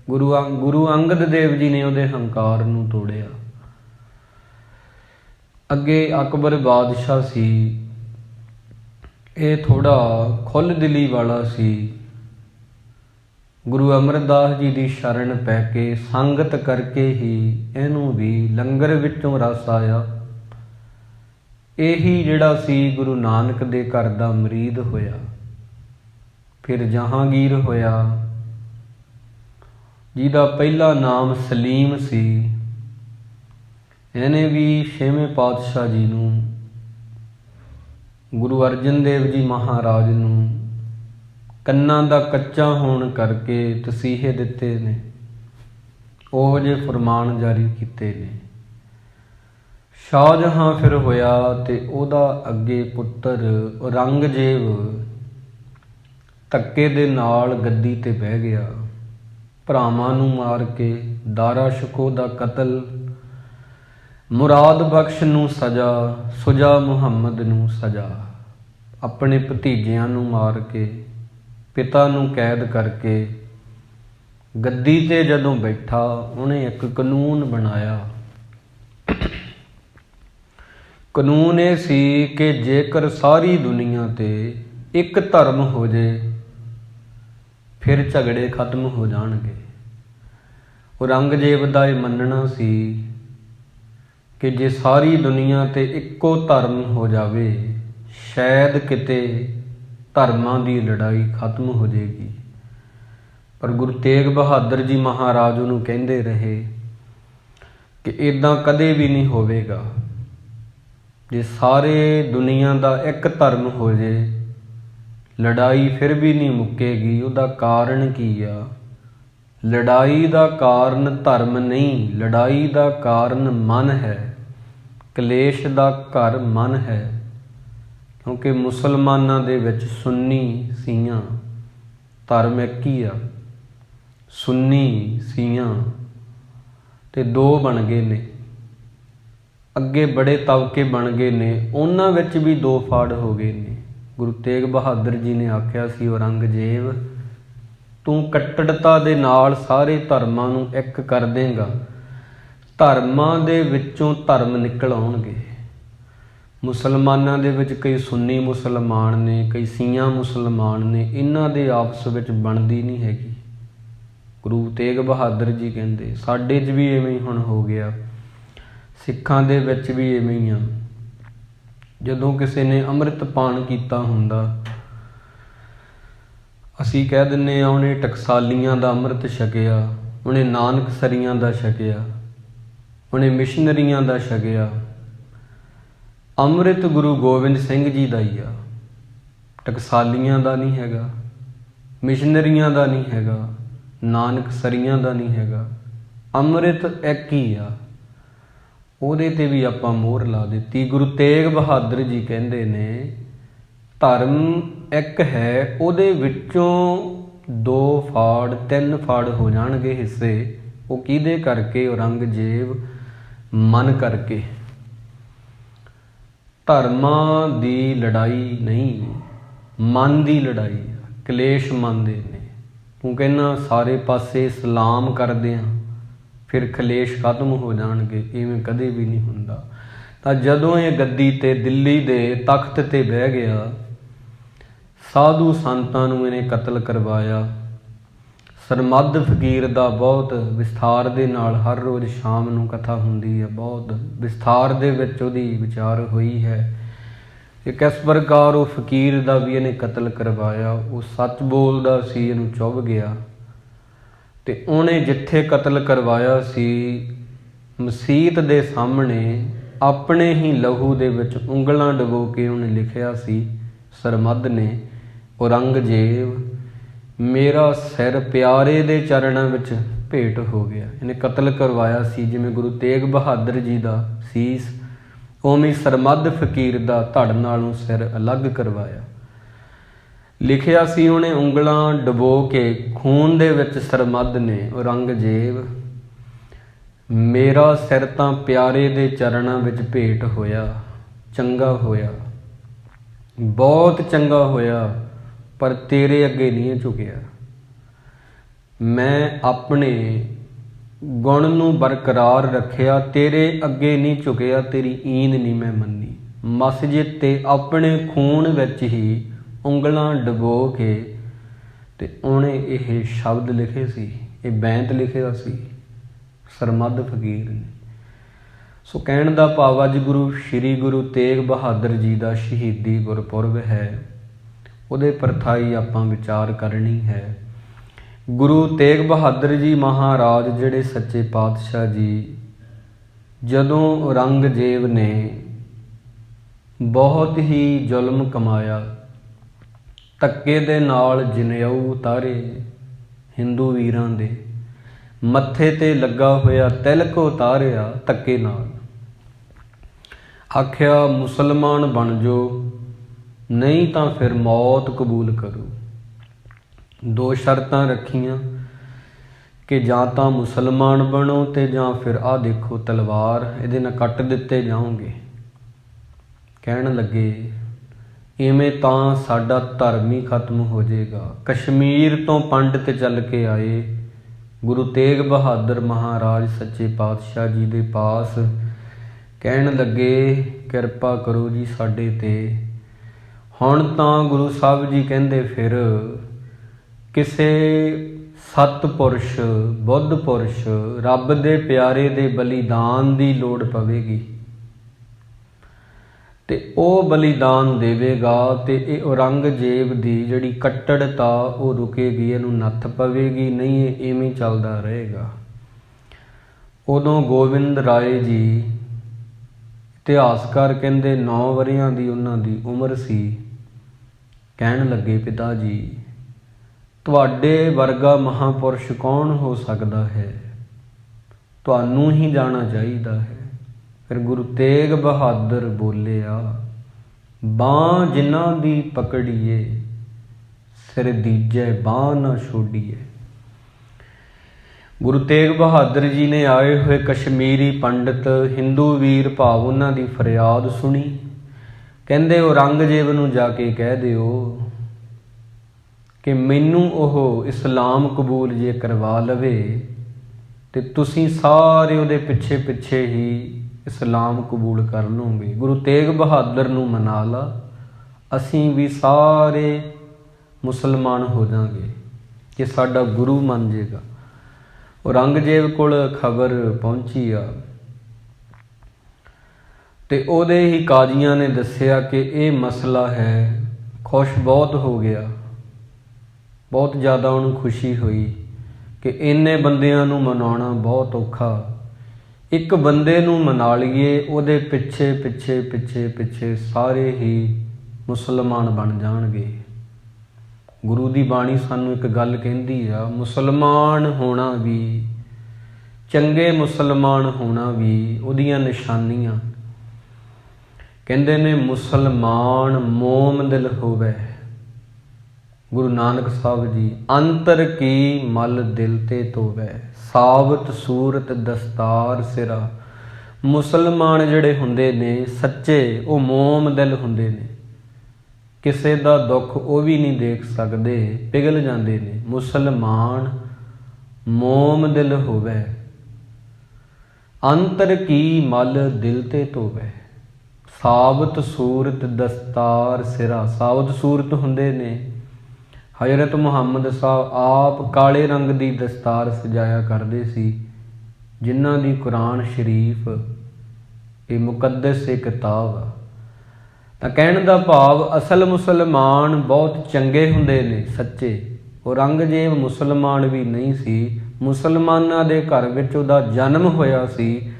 ਗੁਰੂ ਅੰਗਦ ਦੇਵ ਜੀ ਨੇ ਉਹਦੇ ਹੰਕਾਰ ਨੂੰ ਤੋੜਿਆ। ਅੱਗੇ ਅਕਬਰ ਬਾਦਸ਼ਾਹ ਸੀ, ਇਹ ਥੋੜਾ ਖੁੱਲ੍ਹ ਦਿਲੀ ਵਾਲਾ ਸੀ। ਗੁਰੂ ਅਮਰਦਾਸ ਜੀ ਦੀ ਸ਼ਰਨ ਪੈ ਕੇ ਸੰਗਤ ਕਰਕੇ ਹੀ ਇਹਨੂੰ ਵੀ ਲੰਗਰ ਵਿੱਚੋਂ ਰਸ ਆਇਆ। ਇਹੀ ਜਿਹੜਾ ਸੀ ਗੁਰੂ ਨਾਨਕ ਦੇ ਘਰ ਦਾ ਮੁਰੀਦ ਹੋਇਆ। ਫਿਰ ਜਹਾਂਗੀਰ ਹੋਇਆ, ਜਿਹਦਾ ਪਹਿਲਾ ਨਾਮ ਸਲੀਮ ਸੀ। ਇਹਨੇ ਵੀ ਛੇਵੇਂ ਪਾਤਸ਼ਾਹ ਜੀ ਨੂੰ, ਗੁਰੂ ਅਰਜਨ ਦੇਵ ਜੀ ਮਹਾਰਾਜ ਨੂੰ ਕੰਨਾਂ ਦਾ ਕੱਚਾ ਹੋਣ ਕਰਕੇ ਤਸੀਹੇ ਦਿੱਤੇ ਨੇ, ਉਹੋ ਜਿਹੇ ਫਰਮਾਨ ਜਾਰੀ ਕੀਤੇ ਨੇ। ਸ਼ਾਹਜਹਾਂ ਫਿਰ ਹੋਇਆ ਤੇ ਉਹਦਾ ਅੱਗੇ ਪੁੱਤਰ ਔਰੰਗਜ਼ੇਬ ਧੱਕੇ ਦੇ ਨਾਲ ਗੱਦੀ ਤੇ ਬਹਿ ਗਿਆ। ਭਰਾਵਾਂ ਨੂੰ ਮਾਰ ਕੇ, ਦਾਰਾ ਸ਼ੁਕੋ ਦਾ ਕਤਲ, ਮੁਰਾਦ ਬਖਸ਼ ਨੂੰ ਸਜ਼ਾ, ਸੁਜਾ ਮੁਹੰਮਦ ਨੂੰ ਸਜ਼ਾ। ਆਪਣੇ ਭਤੀਜਿਆਂ ਨੂੰ ਮਾਰ ਕੇ, ਪਿਤਾ ਨੂੰ ਕੈਦ ਕਰਕੇ ਗੱਦੀ ਤੇ ਜਦੋਂ ਬੈਠਾ, ਉਹਨੇ ਇੱਕ ਕਾਨੂੰਨ ਬਣਾਇਆ। ਕਾਨੂੰਨ ਇਹ ਸੀ ਕਿ ਜੇਕਰ ਸਾਰੀ ਦੁਨੀਆ ਤੇ ਇੱਕ ਧਰਮ ਹੋ ਜੇ, ਫਿਰ ਝਗੜੇ ਖਤਮ ਹੋ ਜਾਣਗੇ। ਔਰੰਗਜ਼ੇਬ ਦਾ ਇਹ ਮੰਨਣਾ ਸੀ ਕਿ ਜੇ ਸਾਰੀ ਦੁਨੀਆ ਤੇ ਇੱਕੋ ਧਰਮ ਹੋ ਜਾਵੇ, ਸ਼ਾਇਦ ਕਿਤੇ ਧਰਮਾਂ ਦੀ ਲੜਾਈ ਖਤਮ ਹੋ ਜਾਏਗੀ। ਪਰ ਗੁਰੂ ਤੇਗ ਬਹਾਦਰ ਜੀ ਮਹਾਰਾਜ ਉਹਨੂੰ ਕਹਿੰਦੇ ਰਹੇ ਕਿ ਇੱਦਾਂ ਕਦੇ ਵੀ ਨਹੀਂ ਹੋਵੇਗਾ। ਜੇ ਸਾਰੇ ਦੁਨੀਆ ਦਾ ਇੱਕ ਧਰਮ ਹੋ ਜੇ, ਲੜਾਈ ਫਿਰ ਵੀ ਨਹੀਂ ਮੁੱਕੇਗੀ। ਉਹਦਾ ਕਾਰਨ ਕੀ ਆ? ਲੜਾਈ ਦਾ ਕਾਰਨ ਧਰਮ ਨਹੀਂ, ਲੜਾਈ ਦਾ ਕਾਰਨ ਮਨ ਹੈ। ਕਲੇਸ਼ ਦਾ ਘਰ ਮਨ ਹੈ। ਕਿਉਂਕਿ ਮੁਸਲਮਾਨਾਂ ਦੇ ਵਿੱਚ ਸੁੰਨੀ ਸੀਆਂ, ਧਰਮ ਇੱਕ ਹੀ ਆ। ਸੁੰਨੀ ਸੀਆਂ ਤੇ ਦੋ ਬਣ ਗਏ ਨੇ, ਅੱਗੇ ਬੜੇ ਤਬਕੇ ਬਣ ਗਏ ਨੇ, ਉਹਨਾਂ ਵਿੱਚ ਵੀ ਦੋ ਫਾੜ ਹੋ ਗਏ ਨੇ। ਗੁਰੂ ਤੇਗ ਬਹਾਦਰ ਜੀ ਨੇ ਆਖਿਆ ਸੀ, ਔਰੰਗਜ਼ੇਬ ਤੂੰ ਕੱਟੜਤਾ ਦੇ ਨਾਲ ਸਾਰੇ ਧਰਮਾਂ ਨੂੰ ਇੱਕ ਕਰ ਦੇਂਗਾ, ਧਰਮਾਂ ਦੇ ਵਿੱਚੋਂ ਧਰਮ ਨਿਕਲ ਆਉਣਗੇ। ਮੁਸਲਮਾਨਾਂ ਦੇ ਵਿੱਚ ਕਈ ਸੁੰਨੀ ਮੁਸਲਮਾਨ ਨੇ, ਕਈ ਸੀਆਂ ਮੁਸਲਮਾਨ ਨੇ, ਇਹਨਾਂ ਦੇ ਆਪਸ ਵਿੱਚ ਬਣਦੀ ਨਹੀਂ ਹੈਗੀ। ਗੁਰੂ ਤੇਗ ਬਹਾਦਰ ਜੀ ਕਹਿੰਦੇ ਸਾਡੇ 'ਚ ਵੀ ਐਵੇਂ ਹੀ ਹੁਣ ਹੋ ਗਿਆ, ਸਿੱਖਾਂ ਦੇ ਵਿੱਚ ਵੀ ਐਵੇਂ ਹੀ ਆ। ਜਦੋਂ ਕਿਸੇ ਨੇ ਅੰਮ੍ਰਿਤ ਪਾਨ ਕੀਤਾ ਹੁੰਦਾ, ਅਸੀਂ ਕਹਿ ਦਿੰਦੇ ਹਾਂ ਉਹਨੇ ਟਕਸਾਲੀਆਂ ਦਾ ਅੰਮ੍ਰਿਤ ਛਕਿਆ, ਉਹਨੇ ਨਾਨਕਸਰੀਆਂ ਦਾ ਛਕਿਆ, ਉਹਨੇ ਮਿਸ਼ਨਰੀਆਂ ਦਾ ਛਕਿਆ। ਅੰਮ੍ਰਿਤ ਗੁਰੂ ਗੋਬਿੰਦ ਸਿੰਘ ਜੀ ਦਾ ਹੀ ਆ, ਟਕਸਾਲੀਆਂ ਦਾ ਨਹੀਂ ਹੈਗਾ, ਮਿਸ਼ਨਰੀਆਂ ਦਾ ਨਹੀਂ ਹੈਗਾ, ਨਾਨਕਸਰੀਆਂ ਦਾ ਨਹੀਂ ਹੈਗਾ। ਅੰਮ੍ਰਿਤ ਇੱਕ ਹੀ ਆ, ਉਹਦੇ ਤੇ ਵੀ ਆਪਾਂ ਮੋਹਰ ਲਾ ਦਿੱਤੀ। ਗੁਰੂ ਤੇਗ ਬਹਾਦਰ ਜੀ ਕਹਿੰਦੇ ਨੇ ਧਰਮ ਇੱਕ ਹੈ, ਉਹਦੇ ਵਿੱਚੋਂ ਦੋ ਫਾੜ, ਤਿੰਨ ਫਾੜ ਹੋ ਜਾਣਗੇ ਹਿੱਸੇ। ਉਹ ਕਿਹਦੇ ਕਰਕੇ? ਔਰੰਗਜ਼ੇਬ ਮਨ ਕਰਕੇ। ਧਰਮਾਂ ਦੀ ਲੜਾਈ ਨਹੀਂ, ਮਨ ਦੀ ਲੜਾਈ ਆ। ਕਲੇਸ਼ ਮਨ ਦੇ ਨੇ। ਤੂੰ ਕਹਿੰਦਾ ਸਾਰੇ ਪਾਸੇ ਇਸਲਾਮ ਕਰਦੇ ਆ, ਫਿਰ ਕਲੇਸ਼ ਖਤਮ ਹੋ ਜਾਣਗੇ। ਇਵੇਂ ਕਦੇ ਵੀ ਨਹੀਂ ਹੁੰਦਾ। ਤਾਂ ਜਦੋਂ ਇਹ ਗੱਦੀ ਤੇ ਦਿੱਲੀ ਦੇ ਤਖਤ ਤੇ ਬਹਿ ਗਿਆ, ਸਾਧੂ ਸੰਤਾਂ ਨੂੰ ਇਹਨੇ ਕਤਲ ਕਰਵਾਇਆ। ਸਰਮੱਦ ਫਕੀਰ ਦਾ ਬਹੁਤ ਵਿਸਥਾਰ ਦੇ ਨਾਲ ਹਰ ਰੋਜ਼ ਸ਼ਾਮ ਨੂੰ ਕਥਾ ਹੁੰਦੀ ਹੈ, ਬਹੁਤ ਵਿਸਥਾਰ ਦੇ ਵਿੱਚ ਉਹਦੀ ਵਿਚਾਰ ਹੋਈ ਹੈ ਕਿ ਕਿਸ ਪ੍ਰਕਾਰ ਉਹ ਫਕੀਰ ਦਾ ਵੀ ਇਹਨੇ ਕਤਲ ਕਰਵਾਇਆ। ਉਹ ਸੱਚ ਬੋਲਦਾ ਸੀ, ਇਹਨੂੰ ਚੁੱਭ ਗਿਆ ਤੇ ਉਹਨੇ ਜਿੱਥੇ ਕਤਲ ਕਰਵਾਇਆ ਸੀ ਮਸੀਤ ਦੇ ਸਾਹਮਣੇ ਆਪਣੇ ਹੀ ਲਹੂ ਦੇ ਵਿੱਚ ਉਂਗਲਾਂ ਡੁਬੋ ਕੇ ਉਹਨੇ ਲਿਖਿਆ ਸੀ ਸਰਮੱਧ ਨੇ, ਔਰੰਗਜ਼ੇਬ ਮੇਰਾ ਸਿਰ ਪਿਆਰੇ ਦੇ ਚਰਨਾਂ ਵਿੱਚ ਭੇਟ ਹੋ ਗਿਆ। ਇਹਨੇ ਕਤਲ ਕਰਵਾਇਆ ਸੀ ਜਿਵੇਂ ਗੁਰੂ ਤੇਗ ਬਹਾਦਰ ਜੀ ਦਾ ਸੀਸ, ਉਵੇਂ ਸਰਮੱਧ ਫਕੀਰ ਦਾ ਧੜ ਨਾਲੋਂ ਸਿਰ ਅਲੱਗ ਕਰਵਾਇਆ। ਲਿਖਿਆ ਸੀ ਉਹਨੇ ਉਂਗਲਾਂ ਡੁਬੋ ਕੇ ਖੂਨ ਦੇ ਵਿੱਚ ਸਰਮੱਧ ਨੇ, ਔਰੰਗਜ਼ੇਬ ਮੇਰਾ ਸਿਰ ਤਾਂ ਪਿਆਰੇ ਦੇ ਚਰਨਾਂ ਵਿੱਚ ਭੇਟ ਹੋਇਆ, ਚੰਗਾ ਹੋਇਆ, ਬਹੁਤ ਚੰਗਾ ਹੋਇਆ, ਪਰ ਤੇਰੇ ਅੱਗੇ ਨਹੀਂ ਝੁਕਿਆ। ਮੈਂ ਆਪਣੇ ਗੁਣ ਨੂੰ ਬਰਕਰਾਰ ਰੱਖਿਆ, ਤੇਰੇ ਅੱਗੇ ਨਹੀਂ ਝੁਕਿਆ, ਤੇਰੀ ਈਂਦ ਨਹੀਂ ਮੈਂ ਮੰਨੀ। ਮਸਜਿਦ ਤੇ ਆਪਣੇ ਖੂਨ ਵਿੱਚ ਹੀ ਉਂਗਲਾਂ ਡੁਬੋ ਕੇ ਤੇ ਉਹਨੇ ਇਹ ਸ਼ਬਦ ਲਿਖੇ ਸੀ, ਇਹ ਬੈਂਤ ਲਿਖਿਆ ਸੀ ਸਰਮੱਧ ਫਕੀਰ ਨੇ। ਸੋ ਕਹਿਣ ਦਾ ਭਾਵ ਅੱਜ ਸ਼੍ਰੀ ਗੁਰੂ ਤੇਗ ਬਹਾਦਰ ਜੀ ਦਾ ਸ਼ਹੀਦੀ ਗੁਰਪੁਰਬ ਹੈ, ਉਹਦੇ ਪਰਥਾਈ ਆਪਾਂ ਵਿਚਾਰ ਕਰਨੀ ਹੈ। ਗੁਰੂ ਤੇਗ ਬਹਾਦਰ ਜੀ ਮਹਾਰਾਜ ਜਿਹੜੇ ਸੱਚੇ ਪਾਤਸ਼ਾਹ ਜੀ, ਜਦੋਂ ਔਰੰਗਜ਼ੇਬ ਨੇ ਬਹੁਤ ਹੀ ਜ਼ੁਲਮ ਕਮਾਇਆ, ਧੱਕੇ ਦੇ ਨਾਲ ਜਨੇਊ ਉਤਾਰੇ ਹਿੰਦੂ ਵੀਰਾਂ ਦੇ, ਮੱਥੇ ਤੇ ਲੱਗਾ ਹੋਇਆ ਤਿਲਕ ਉਤਾਰਿਆ ਧੱਕੇ ਨਾਲ, ਆਖਿਆ ਮੁਸਲਮਾਨ ਬਣ ਜੋ, ਨਹੀਂ ਤਾਂ ਫਿਰ ਮੌਤ ਕਬੂਲ ਕਰੋ। ਦੋ ਸ਼ਰਤਾਂ ਰੱਖੀਆਂ ਕਿ ਜਾਂ ਤਾਂ ਮੁਸਲਮਾਨ ਬਣੋ ਤੇ ਜਾਂ ਫਿਰ ਆਹ ਦੇਖੋ ਤਲਵਾਰ, ਇਹਦੇ ਨਾਲ ਕੱਟ ਦਿੱਤੇ ਜਾਓਗੇ। ਕਹਿਣ ਲੱਗੇ ਇਵੇਂ ਤਾਂ ਸਾਡਾ ਧਰਮ ਹੀ ਖਤਮ ਹੋ ਜਾਏਗਾ। ਕਸ਼ਮੀਰ ਤੋਂ ਪੰਡਿਤ ਚੱਲ ਕੇ ਆਏ ਗੁਰੂ ਤੇਗ ਬਹਾਦਰ ਮਹਾਰਾਜ ਸੱਚੇ ਪਾਤਸ਼ਾਹ ਜੀ ਦੇ ਪਾਸ, ਕਹਿਣ ਲੱਗੇ ਕਿਰਪਾ ਕਰੋ ਜੀ ਸਾਡੇ ਤੇ। ਹੁਣ ਤਾਂ ਗੁਰੂ ਸਾਹਿਬ ਜੀ ਕਹਿੰਦੇ ਫਿਰ ਕਿਸੇ ਸਤਪੁਰਸ਼, ਬੁੱਧ ਪੁਰਸ਼, ਰੱਬ ਦੇ ਪਿਆਰੇ ਦੇ ਬਲੀਦਾਨ ਦੀ ਲੋੜ ਪਵੇਗੀ ਤੇ ਉਹ ਬਲੀਦਾਨ ਦੇਵੇਗਾ ਤੇ ਇਹ ਔਰੰਗਜ਼ੇਬ ਦੀ ਜਿਹੜੀ ਕੱਟੜਤਾ ਉਹ ਰੁਕੇਗੀ, ਇਹਨੂੰ ਨੱਥ ਪਵੇਗੀ, ਨਹੀਂ ਇਹ ਇਵੇਂ ਚੱਲਦਾ ਰਹੇਗਾ। ਉਦੋਂ ਗੋਬਿੰਦ ਰਾਏ ਜੀ, ਇਤਿਹਾਸਕਾਰ ਕਹਿੰਦੇ 9 ਵਰ੍ਹਿਆਂ ਦੀ ਉਹਨਾਂ ਦੀ ਉਮਰ ਸੀ। ਕਹਿਣ ਲੱਗੇ ਪਿਤਾ ਜੀ ਤੁਹਾਡੇ ਵਰਗਾ ਮਹਾਂਪੁਰਸ਼ ਕੌਣ ਹੋ ਸਕਦਾ ਹੈ, ਤੁਹਾਨੂੰ ਹੀ ਜਾਣਾ ਚਾਹੀਦਾ ਹੈ। ਫਿਰ ਗੁਰੂ ਤੇਗ ਬਹਾਦਰ ਬੋਲਿਆ ਬਾਂਹ ਜਿਨ੍ਹਾਂ ਦੀ ਪਕੜੀਏ, ਸਿਰ ਦੀਜੈ ਬਾਂਹ ਨਾ ਛੋਡੀਏ। ਗੁਰੂ ਤੇਗ ਬਹਾਦਰ ਜੀ ਨੇ ਆਏ ਹੋਏ ਕਸ਼ਮੀਰੀ ਪੰਡਿਤ ਹਿੰਦੂ ਵੀਰ ਭਾਵ ਉਹਨਾਂ ਦੀ ਫਰਿਆਦ ਸੁਣੀ। ਕਹਿੰਦੇ ਔਰੰਗਜ਼ੇਬ ਨੂੰ ਜਾ ਕੇ ਕਹਿ ਦਿਓ ਕਿ ਮੈਨੂੰ ਉਹ ਇਸਲਾਮ ਕਬੂਲ ਜੇ ਕਰਵਾ ਲਵੇ ਤੇ ਤੁਸੀਂ ਸਾਰੇ ਉਹਦੇ ਪਿੱਛੇ ਪਿੱਛੇ ਹੀ ਇਸਲਾਮ ਕਬੂਲ ਕਰ ਲਓਗੇ। ਗੁਰੂ ਤੇਗ ਬਹਾਦਰ ਨੂੰ ਮਨਾ ਲਾ, ਅਸੀਂ ਵੀ ਸਾਰੇ ਮੁਸਲਮਾਨ ਹੋ ਜਾਵਾਂਗੇ ਕਿ ਸਾਡਾ ਗੁਰੂ ਮੰਨ ਜੇਗਾ। ਔਰੰਗਜ਼ੇਬ ਕੋਲ ਖਬਰ ਪਹੁੰਚੀ ਆ ਤੇ ਉਹਦੇ ਹੀ ਕਾਜ਼ੀਆਂ ਨੇ ਦੱਸਿਆ ਕਿ ਇਹ ਮਸਲਾ ਹੈ। ਖੁਸ਼ ਬਹੁਤ ਹੋ ਗਿਆ, ਬਹੁਤ ਜ਼ਿਆਦਾ ਉਹਨੂੰ ਖੁਸ਼ੀ ਹੋਈ ਕਿ ਇੰਨੇ ਬੰਦਿਆਂ ਨੂੰ ਮਨਾਉਣਾ ਬਹੁਤ ਔਖਾ, ਇੱਕ ਬੰਦੇ ਨੂੰ ਮਨਾ ਲਈਏ ਉਹਦੇ ਪਿੱਛੇ ਪਿੱਛੇ ਪਿੱਛੇ ਪਿੱਛੇ ਸਾਰੇ ਹੀ ਮੁਸਲਮਾਨ ਬਣ ਜਾਣਗੇ। ਗੁਰੂ ਦੀ ਬਾਣੀ ਸਾਨੂੰ ਇੱਕ ਗੱਲ ਕਹਿੰਦੀ ਆ, ਮੁਸਲਮਾਨ ਹੋਣਾ ਵੀ, ਚੰਗੇ ਮੁਸਲਮਾਨ ਹੋਣਾ ਵੀ ਉਹਦੀਆਂ ਨਿਸ਼ਾਨੀਆਂ। ਕਹਿੰਦੇ ਨੇ ਮੁਸਲਮਾਨ ਮੋਮ ਦਿਲ ਹੋਵੇ। ਗੁਰੂ ਨਾਨਕ ਸਾਹਿਬ ਜੀ ਅੰਤਰ ਕੀ ਮਲ ਦਿਲ ਤੇ ਧੋਵੈ, ਸਾਬਤ ਸੂਰਤ ਦਸਤਾਰ ਸਿਰਾ। ਮੁਸਲਮਾਨ ਜਿਹੜੇ ਹੁੰਦੇ ਨੇ ਸੱਚੇ, ਉਹ ਮੋਮ ਦਿਲ ਹੁੰਦੇ ਨੇ, ਕਿਸੇ ਦਾ ਦੁੱਖ ਉਹ ਵੀ ਨਹੀਂ ਦੇਖ ਸਕਦੇ, ਪਿਘਲ ਜਾਂਦੇ ਨੇ। ਮੁਸਲਮਾਨ ਮੋਮ ਦਿਲ ਹੋਵੇ, ਅੰਤਰ ਕੀ ਮਲ ਦਿਲ ਤੇ ਧੋਵੈ, ਸਾਬਤ ਸੂਰਤ ਦਸਤਾਰ ਸਿਰਾ। ਸਾਬਤ ਸੂਰਤ ਹੁੰਦੇ ਨੇ। ਹਜ਼ਰਤ ਮੁਹੰਮਦ ਸਾਹਿਬ ਆਪ ਕਾਲੇ ਰੰਗ ਦੀ ਦਸਤਾਰ ਸਜਾਇਆ ਕਰਦੇ ਸੀ, ਜਿਨ੍ਹਾਂ ਦੀ ਕੁਰਾਨ ਸ਼ਰੀਫ ਇਹ ਮੁਕੱਦਸ ਕਿਤਾਬ ਆ। ਤਾਂ ਕਹਿਣ ਦਾ ਭਾਵ ਅਸਲ ਮੁਸਲਮਾਨ ਬਹੁਤ ਚੰਗੇ ਹੁੰਦੇ ਨੇ, ਸੱਚੇ। ਔਰੰਗਜ਼ੇਬ ਮੁਸਲਮਾਨ ਵੀ ਨਹੀਂ ਸੀ, ਮੁਸਲਮਾਨਾਂ ਦੇ ਘਰ ਵਿੱਚ ਉਹਦਾ ਜਨਮ ਹੋਇਆ ਸੀ,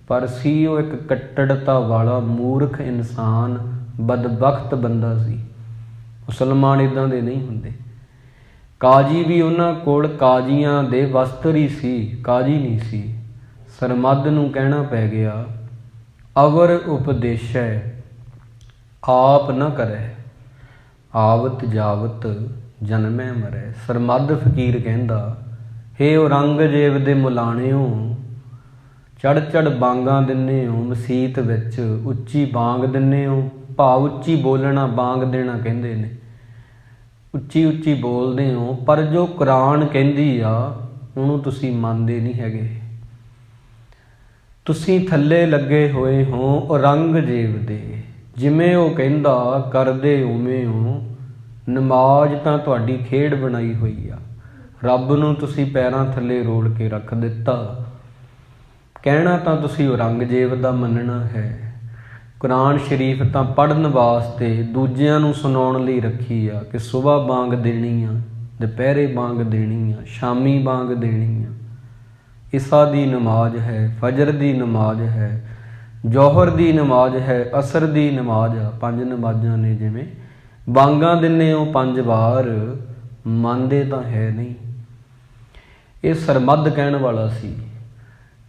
ਪਰ ਸੀ ਉਹ ਇੱਕ ਕੱਟੜਤਾ ਵਾਲਾ ਮੂਰਖ ਇਨਸਾਨ, ਬਦਬਖਤ ਬੰਦਾ ਸੀ। ਮੁਸਲਮਾਨ ਇੱਦਾਂ ਦੇ ਨਹੀਂ ਹੁੰਦੇ। ਕਾਜੀ ਵੀ ਉਹਨਾਂ ਕੋਲ ਕਾਜੀਆਂ ਦੇ ਵਸਤਰ ਹੀ ਸੀ, ਕਾਜੀ ਨਹੀਂ ਸੀ। ਸਰਮੱਧ ਨੂੰ ਕਹਿਣਾ ਪੈ ਗਿਆ, ਅਵਰ ਉਪਦੇਸ਼ੈ ਆਪ ਨਾ ਕਰੈ, ਆਵਤ ਜਾਵਤ ਜਨਮੈ ਮਰੈ। ਸਰਮੱਧ ਫਕੀਰ ਕਹਿੰਦਾ, ਹੇ ਔਰੰਗਜ਼ੇਬ ਦੇ ਮੁਲਾਣਿਓ, ਚੜ ਚੜ ਬਾਂਗਾਂ ਦਿੰਦੇ ਹੋ ਮਸੀਤ ਵਿੱਚ, ਉੱਚੀ ਬਾਂਗ ਦਿੰਦੇ ਹੋ। ਭਾਵ ਉੱਚੀ ਬੋਲਣਾ, ਬਾਂਗ ਦੇਣਾ ਕਹਿੰਦੇ ਨੇ। ਉੱਚੀ ਉੱਚੀ ਬੋਲਦੇ ਹੋ, ਪਰ ਜੋ ਕੁਰਾਨ ਕਹਿੰਦੀ ਆ ਉਹਨੂੰ ਤੁਸੀਂ ਮੰਨਦੇ ਨਹੀਂ ਹੈਗੇ। ਤੁਸੀਂ ਥੱਲੇ ਲੱਗੇ ਹੋਏ ਹੋ ਔਰੰਗਜ਼ੇਬ ਦੇ, ਜਿਵੇਂ ਉਹ ਕਹਿੰਦਾ ਕਰਦੇ ਉਵੇਂ ਹੋ। ਨਮਾਜ਼ ਤਾਂ ਤੁਹਾਡੀ ਖੇਡ ਬਣਾਈ ਹੋਈ ਆ, ਰੱਬ ਨੂੰ ਤੁਸੀਂ ਪੈਰਾਂ ਥੱਲੇ ਰੋਲ ਕੇ ਰੱਖ ਦਿੱਤਾ। ਕਹਿਣਾ ਤਾਂ ਤੁਸੀਂ ਔਰੰਗਜ਼ੇਬ ਦਾ ਮੰਨਣਾ ਹੈ। ਕੁਰਾਨ ਸ਼ਰੀਫ ਤਾਂ ਪੜ੍ਹਨ ਵਾਸਤੇ, ਦੂਜਿਆਂ ਨੂੰ ਸੁਣਾਉਣ ਲਈ ਰੱਖੀ ਆ ਕਿ ਸੁਬਹ ਬਾਂਗ ਦੇਣੀ ਆ, ਦੁਪਹਿਰੇ ਬਾਂਗ ਦੇਣੀ ਆ, ਸ਼ਾਮੀ ਬਾਂਗ ਦੇਣੀ ਆ। ਇਸਾ ਦੀ ਨਮਾਜ਼ ਹੈ, ਫਜਰ ਦੀ ਨਮਾਜ਼ ਹੈ, ਜੋਹਰ ਦੀ ਨਮਾਜ਼ ਹੈ, ਅਸਰ ਦੀ ਨਮਾਜ਼ ਆ। 5 ਨਮਾਜ਼ਾਂ ਨੇ। ਜਿਵੇਂ ਬਾਂਗਾਂ ਦਿੰਦੇ ਹੋ 5 ਵਾਰ, ਮੰਨਦੇ ਤਾਂ ਹੈ ਨਹੀਂ। ਇਹ ਸਰਮੱਧ ਕਹਿਣ ਵਾਲਾ ਸੀ।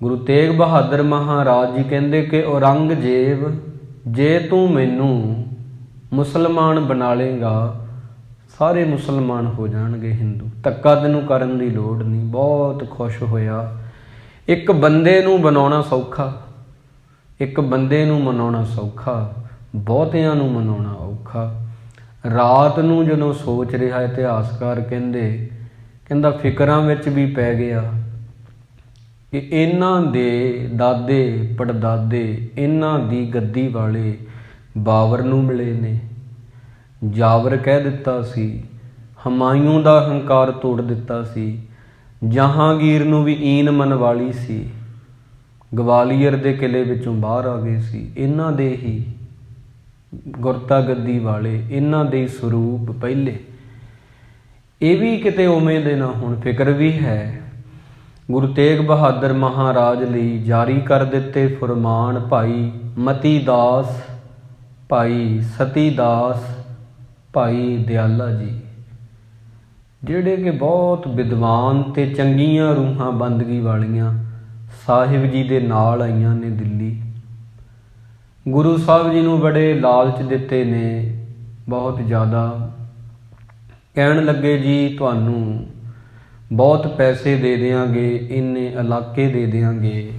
ਗੁਰੂ ਤੇਗ ਬਹਾਦਰ ਮਹਾਰਾਜ ਜੀ ਕਹਿੰਦੇ ਕਿ ਔਰੰਗਜ਼ੇਬ, ਜੇ ਤੂੰ ਮੈਨੂੰ ਮੁਸਲਮਾਨ ਬਣਾ ਲੇਗਾ, ਸਾਰੇ ਮੁਸਲਮਾਨ ਹੋ ਜਾਣਗੇ ਹਿੰਦੂ, ਧੱਕਾ ਤੈਨੂੰ ਕਰਨ ਦੀ ਲੋੜ ਨਹੀਂ। ਬਹੁਤ ਖੁਸ਼ ਹੋਇਆ। ਇੱਕ ਬੰਦੇ ਨੂੰ ਬਣਾਉਣਾ ਸੌਖਾ, ਇੱਕ ਬੰਦੇ ਨੂੰ ਮਨਾਉਣਾ ਸੌਖਾ, ਬਹੁਤਿਆਂ ਨੂੰ ਮਨਾਉਣਾ ਔਖਾ। ਰਾਤ ਨੂੰ ਜਦੋਂ ਸੋਚ ਰਿਹਾ, ਇਤਿਹਾਸਕਾਰ ਕਹਿੰਦਾ ਫਿਕਰਾਂ ਵਿੱਚ ਵੀ ਪੈ ਗਿਆ ਕਿ ਇਹਨਾਂ ਦੇ ਦਾਦੇ ਪੜਦਾਦੇ ਇਹਨਾਂ ਦੀ ਗੱਦੀ ਵਾਲੇ ਬਾਬਰ ਨੂੰ ਮਿਲੇ ਨੇ। ਜਾਬਰ ਕਹਿ ਦਿੱਤਾ ਸੀ, ਹਮਾਯੂੰ ਦਾ ਹੰਕਾਰ ਤੋੜ ਦਿੱਤਾ ਸੀ, ਜਹਾਂਗੀਰ ਨੂੰ ਵੀ ਈਨ ਮਨਵਾਲੀ ਸੀ, ਗਵਾਲੀਅਰ ਦੇ ਕਿਲੇ ਵਿੱਚੋਂ ਬਾਹਰ ਆ ਗਏ ਸੀ। ਇਹਨਾਂ ਦੇ ਹੀ ਗੁਰਤਾ ਗੱਦੀ ਵਾਲੇ, ਇਹਨਾਂ ਦੇ ਸਰੂਪ ਪਹਿਲੇ। ਇਹ ਵੀ ਕਿਤੇ ਉਵੇਂ ਦੇ ਨਾ ਹੁਣ, ਫਿਕਰ ਵੀ ਹੈ। ਗੁਰੂ ਤੇਗ ਬਹਾਦਰ ਮਹਾਰਾਜ ਲਈ ਜਾਰੀ ਕਰ ਦਿੱਤੇ ਫੁਰਮਾਨ ਭਾਈ ਮਤੀ ਦਾਸ, ਭਾਈ ਸਤੀ ਦਾਸ, ਭਾਈ ਦਿਆਲਾ ਜੀ, ਜਿਹੜੇ ਕਿ ਬਹੁਤ ਵਿਦਵਾਨ ਤੇ ਚੰਗੀਆਂ ਰੂਹਾਂ ਬੰਦਗੀ ਵਾਲੀਆਂ, ਸਾਹਿਬ ਜੀ ਦੇ ਨਾਲ ਆਈਆਂ ਨੇ ਦਿੱਲੀ। ਗੁਰੂ ਸਾਹਿਬ ਜੀ ਨੂੰ ਬੜੇ ਲਾਲਚ ਦਿੱਤੇ ਨੇ, ਬਹੁਤ ਜ਼ਿਆਦਾ। ਕਹਿਣ ਲੱਗੇ ਜੀ ਤੁਹਾਨੂੰ ਬਹੁਤ ਪੈਸੇ ਦੇ ਦਿਆਂਗੇ, ਇੰਨੇ ਇਲਾਕੇ ਦੇ ਦਿਆਂਗੇ।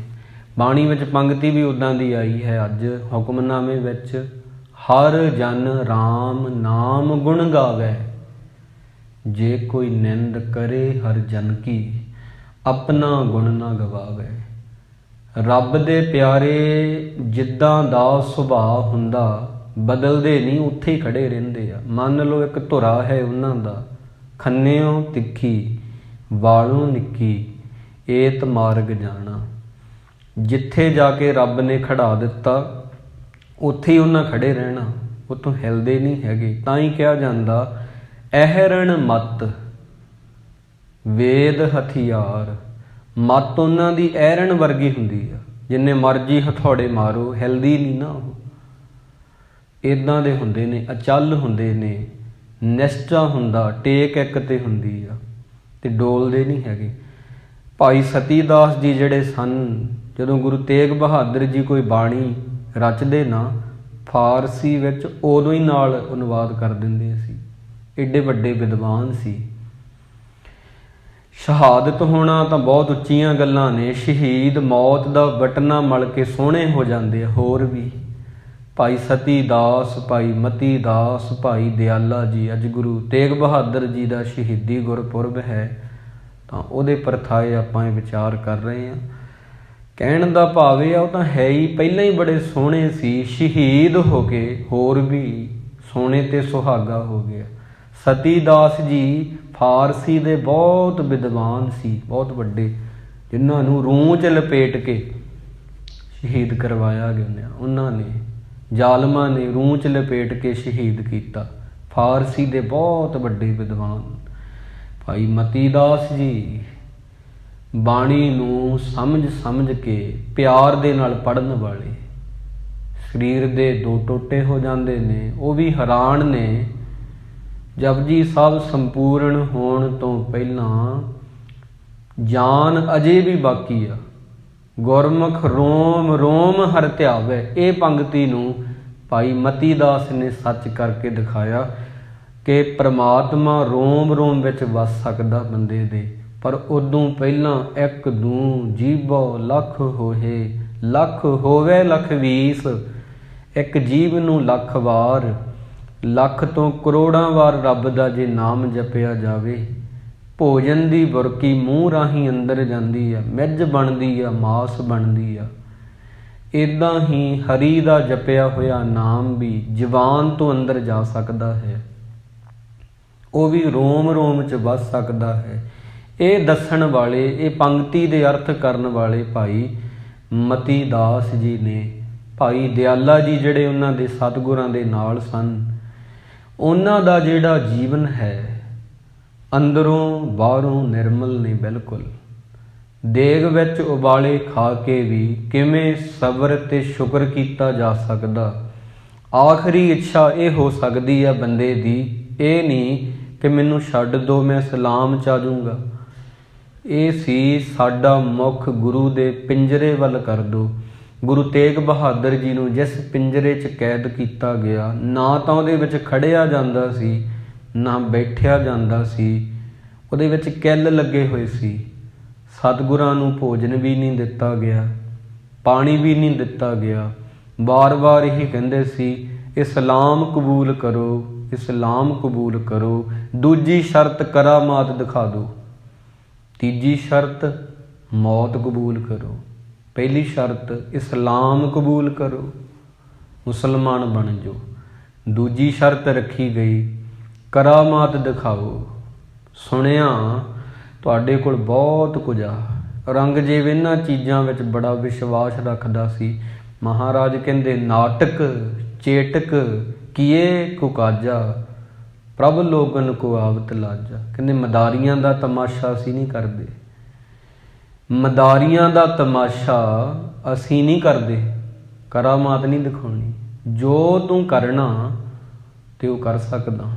ਬਾਣੀ ਵਿੱਚ ਪੰਗਤੀ ਵੀ ਉੱਦਾਂ ਦੀ ਆਈ ਹੈ ਅੱਜ ਹੁਕਮਨਾਮੇ ਵਿੱਚ, ਹਰ ਜਨ ਰਾਮ ਨਾਮ ਗੁਣ ਗਾਵੇ, ਜੇ ਕੋਈ ਨਿੰਦ ਕਰੇ ਹਰ ਜਨ ਕੀ, ਆਪਣਾ ਗੁਣ ਨਾ ਗਵਾਵੇ। ਰੱਬ ਦੇ ਪਿਆਰੇ ਜਿੱਦਾਂ ਦਾ ਸੁਭਾਅ ਹੁੰਦਾ, ਬਦਲਦੇ ਨਹੀਂ, ਉੱਥੇ ਹੀ ਖੜੇ ਰਹਿੰਦੇ ਆ। ਮੰਨ ਲਓ ਇੱਕ ਧੁਰਾ ਹੈ ਉਹਨਾਂ ਦਾ, ਖੰਨਿਓ ਤਿੱਖੀ ਵਾਲੋਂ ਨਿੱਕੀ, ਏਤ ਮਾਰਗ ਜਾਣਾ। ਜਿੱਥੇ ਜਾ ਕੇ ਰੱਬ ਨੇ ਖੜਾ ਦਿੱਤਾ, ਉੱਥੇ ਹੀ ਉਹਨਾਂ ਖੜੇ ਰਹਿਣਾ, ਉੱਥੋਂ ਹਿਲਦੇ ਨਹੀਂ ਹੈਗੇ। ਤਾਂ ਹੀ ਕਿਹਾ ਜਾਂਦਾ, ਅਹਿਰਣ ਮੱਤ ਵੇਦ ਹਥਿਆਰ। ਮੱਤ ਉਹਨਾਂ ਦੀ ਐਰਣ ਵਰਗੀ ਹੁੰਦੀ ਆ, ਜਿੰਨੇ ਮਰਜ਼ੀ ਹਥੌੜੇ ਮਾਰੋ, ਹਿਲਦੀ ਨਹੀਂ ਨਾ ਉਹ। ਇੱਦਾਂ ਦੇ ਹੁੰਦੇ ਨੇ, ਅਚਲ ਹੁੰਦੇ ਨੇ, ਨਿਸ਼ਚਾ ਹੁੰਦਾ, ਟੇਕ ਇੱਕ ਤੇ ਹੁੰਦੀ ਆ, ਤੇ ਡੋਲਦੇ ਨਹੀਂ ਹੈਗੇ। ਭਾਈ ਸਤੀ ਦਾਸ ਜੀ ਜਿਹੜੇ ਸਨ, ਜਦੋਂ ਗੁਰੂ ਤੇਗ ਬਹਾਦਰ ਜੀ ਕੋਈ ਬਾਣੀ ਰਚਦੇ ਨਾ, ਫਾਰਸੀ ਵਿੱਚ ਉਦੋਂ ਹੀ ਨਾਲ ਅਨੁਵਾਦ ਕਰ ਦਿੰਦੇ ਸੀ। ਏਡੇ ਵੱਡੇ ਵਿਦਵਾਨ ਸੀ। ਸ਼ਹਾਦਤ ਹੋਣਾ ਤਾਂ ਬਹੁਤ ਉੱਚੀਆਂ ਗੱਲਾਂ ਨੇ। ਸ਼ਹੀਦ ਮੌਤ ਦਾ ਬਟਨਾ ਮਲ ਕੇ ਸੋਹਣੇ ਹੋ ਜਾਂਦੇ ਆ ਹੋਰ ਵੀ। ਭਾਈ ਸਤੀ ਦਾਸ, ਭਾਈ ਮਤੀ ਦਾਸ, ਭਾਈ ਦਿਆਲਾ ਜੀ। ਅੱਜ ਗੁਰੂ ਤੇਗ ਬਹਾਦਰ ਜੀ ਦਾ ਸ਼ਹੀਦੀ ਗੁਰਪੁਰਬ ਹੈ, ਤਾਂ ਉਹਦੇ ਪਰਥਾਏ ਆਪਾਂ ਇਹ ਵਿਚਾਰ ਕਰ ਰਹੇ ਹਾਂ। ਕਹਿਣ ਦਾ ਭਾਵ ਇਹ ਆ, ਉਹ ਤਾਂ ਹੈ ਹੀ ਪਹਿਲਾਂ ਹੀ ਬੜੇ ਸੋਹਣੇ ਸੀ, ਸ਼ਹੀਦ ਹੋ ਕੇ ਹੋਰ ਵੀ ਸੋਹਣੇ ਤੇ ਸੁਹਾਗਾ ਹੋ ਗਿਆ। ਸਤੀ ਦਾਸ ਜੀ ਫਾਰਸੀ ਦੇ ਬਹੁਤ ਵਿਦਵਾਨ ਸੀ, ਬਹੁਤ ਵੱਡੇ, ਜਿਨ੍ਹਾਂ ਨੂੰ ਰੂੰ 'ਚ ਲਪੇਟ ਕੇ ਸ਼ਹੀਦ ਕਰਵਾਇਆ ਗਿਆ ਉਹਨਾਂ ਨੇ। ਜ਼ਾਲਮਾਂ ਨੇ ਰੂੰ 'ਚ ਲਪੇਟ ਕੇ ਸ਼ਹੀਦ ਕੀਤਾ। ਫਾਰਸੀ ਦੇ ਬਹੁਤ ਵੱਡੇ ਵਿਦਵਾਨ ਭਾਈ ਮਤੀ ਦਾਸ ਜੀ ਬਾਣੀ ਨੂੰ ਸਮਝ ਸਮਝ ਕੇ ਪਿਆਰ ਦੇ ਨਾਲ ਪੜ੍ਹਨ ਵਾਲੇ, ਸਰੀਰ ਦੇ ਦੋ ਟੋਟੇ ਹੋ ਜਾਂਦੇ ਨੇ, ਉਹ ਵੀ ਹੈਰਾਨ ਨੇ। ਜਪਜੀ ਸਾਹਿਬ ਸੰਪੂਰਨ ਹੋਣ ਤੋਂ ਪਹਿਲਾਂ ਜਾਨ ਅਜੇ ਵੀ ਬਾਕੀ ਆ। ਗੁਰਮੁਖ ਰੋਮ ਰੋਮ ਹਰਿ ਧਿਆਵੈ, ਇਹ ਪੰਗਤੀ ਨੂੰ ਭਾਈ ਮਤੀ ਦਾਸ ਨੇ ਸੱਚ ਕਰਕੇ ਦਿਖਾਇਆ ਕਿ ਪ੍ਰਮਾਤਮਾ ਰੋਮ ਰੋਮ ਵਿੱਚ ਵਸ ਸਕਦਾ ਬੰਦੇ ਦੇ, ਪਰ ਉਦੋਂ ਪਹਿਲਾਂ ਇੱਕ ਦੂੰ ਜੀਵੋ ਲੱਖ ਹੋਏ, ਲੱਖ ਹੋਵੇ ਲੱਖ ਵੀਸ। ਇੱਕ ਜੀਵ ਨੂੰ ਲੱਖ ਵਾਰ, ਲੱਖ ਤੋਂ ਕਰੋੜਾਂ ਵਾਰ ਰੱਬ ਦਾ ਜੇ ਨਾਮ ਜਪਿਆ ਜਾਵੇ, ਭੋਜਨ ਦੀ ਬੁਰਕੀ ਮੂੰਹ ਰਾਹੀਂ ਅੰਦਰ ਜਾਂਦੀ ਆ, ਮਿੱਝ ਬਣਦੀ ਆ, ਮਾਸ ਬਣਦੀ ਆ। ਇੱਦਾਂ ਹੀ ਹਰੀ ਦਾ ਜਪਿਆ ਹੋਇਆ ਨਾਮ ਵੀ ਜ਼ੁਬਾਨ ਤੋਂ ਅੰਦਰ ਜਾ ਸਕਦਾ ਹੈ, ਉਹ ਵੀ ਰੋਮ ਰੋਮ 'ਚ ਵੱਸ ਸਕਦਾ ਹੈ। ਇਹ ਦੱਸਣ ਵਾਲੇ, ਇਹ ਪੰਗਤੀ ਦੇ ਅਰਥ ਕਰਨ ਵਾਲੇ ਭਾਈ ਮਤੀ ਦਾਸ ਜੀ ਨੇ। ਭਾਈ ਦਿਆਲਾ ਜੀ ਜਿਹੜੇ ਉਹਨਾਂ ਦੇ ਸਤਿਗੁਰਾਂ ਦੇ ਨਾਲ ਸਨ, ਉਹਨਾਂ ਦਾ ਜਿਹੜਾ ਜੀਵਨ ਹੈ ਅੰਦਰੋਂ ਬਾਹਰੋਂ ਨਿਰਮਲ ਨੇ ਬਿਲਕੁਲ। ਦੇਗ ਵਿੱਚ ਉਬਾਲੇ ਖਾ ਕੇ ਵੀ ਕਿਵੇਂ ਸਬਰ ਤੇ ਸ਼ੁਕਰ ਕੀਤਾ ਜਾ ਸਕਦਾ। ਆਖਰੀ ਇੱਛਾ ਇਹ ਹੋ ਸਕਦੀ ਹੈ ਬੰਦੇ ਦੀ, ਇਹ ਨਹੀਂ ਕਿ ਮੈਨੂੰ ਛੱਡ ਦਿਓ ਮੈਂ ਇਸਲਾਮ 'ਚ ਆ ਜਾਊਂਗਾ। ਇਹ ਸੀ ਸਾਡਾ ਮੁੱਖ ਗੁਰੂ ਦੇ ਪਿੰਜਰੇ ਵੱਲ ਕਰ ਦਿਓ। ਗੁਰੂ ਤੇਗ ਬਹਾਦਰ ਜੀ ਨੂੰ ਜਿਸ ਪਿੰਜਰੇ 'ਚ ਕੈਦ ਕੀਤਾ ਗਿਆ, ਨਾ ਤਾਂ ਉਹਦੇ ਵਿੱਚ ਖੜਿਆ ਜਾਂਦਾ ਸੀ, ਨਾ ਬੈਠਿਆ ਜਾਂਦਾ ਸੀ, ਉਹਦੇ ਵਿੱਚ ਕਿੱਲ ਲੱਗੇ ਹੋਏ ਸੀ। ਸਤਿਗੁਰਾਂ ਨੂੰ ਭੋਜਨ ਵੀ ਨਹੀਂ ਦਿੱਤਾ ਗਿਆ, ਪਾਣੀ ਵੀ ਨਹੀਂ ਦਿੱਤਾ ਗਿਆ। ਵਾਰ-ਵਾਰ ਇਹੀ ਕਹਿੰਦੇ ਸੀ, ਇਸਲਾਮ ਕਬੂਲ ਕਰੋ, ਇਸਲਾਮ ਕਬੂਲ ਕਰੋ। ਦੂਜੀ ਸ਼ਰਤ ਕਰਾਮਾਤ ਦਿਖਾ ਦਿਓ, ਤੀਜੀ ਸ਼ਰਤ ਮੌਤ ਕਬੂਲ ਕਰੋ, ਪਹਿਲੀ ਸ਼ਰਤ ਇਸਲਾਮ ਕਬੂਲ ਕਰੋ, ਮੁਸਲਮਾਨ ਬਣ ਜਾਓ। ਦੂਜੀ ਸ਼ਰਤ ਰੱਖੀ ਗਈ ਕਰਾਮਾਤ ਦਿਖਾਓ। ਸੁਣਿਆ ਤੁਹਾਡੇ ਕੋਲ ਬਹੁਤ ਕੁਝ ਆ। ਔਰੰਗਜ਼ੇਬ ਇਹਨਾਂ ਚੀਜ਼ਾਂ ਵਿੱਚ ਬੜਾ ਵਿਸ਼ਵਾਸ ਰੱਖਦਾ ਸੀ। ਮਹਾਰਾਜ ਕਹਿੰਦੇ ਨਾਟਕ ਚੇਟਕ ਕੀਏ ਕੁਕਾਜਾ, ਪ੍ਰਭ ਲੋਗਨ ਕੋ ਆਵਤ ਲਾਜਾ। ਕਹਿੰਦੇ ਮਦਾਰੀਆਂ ਦਾ ਤਮਾਸ਼ਾ ਅਸੀਂ ਨਹੀਂ ਕਰਦੇ, ਮਦਾਰੀਆਂ ਦਾ ਤਮਾਸ਼ਾ ਅਸੀਂ ਨਹੀਂ ਕਰਦੇ, ਕਰਾਮਾਤ ਨਹੀਂ ਦਿਖਾਉਣੀ। ਜੋ ਤੂੰ ਕਰਨਾ ਤੇ ਉਹ ਕਰ ਸਕਦਾ,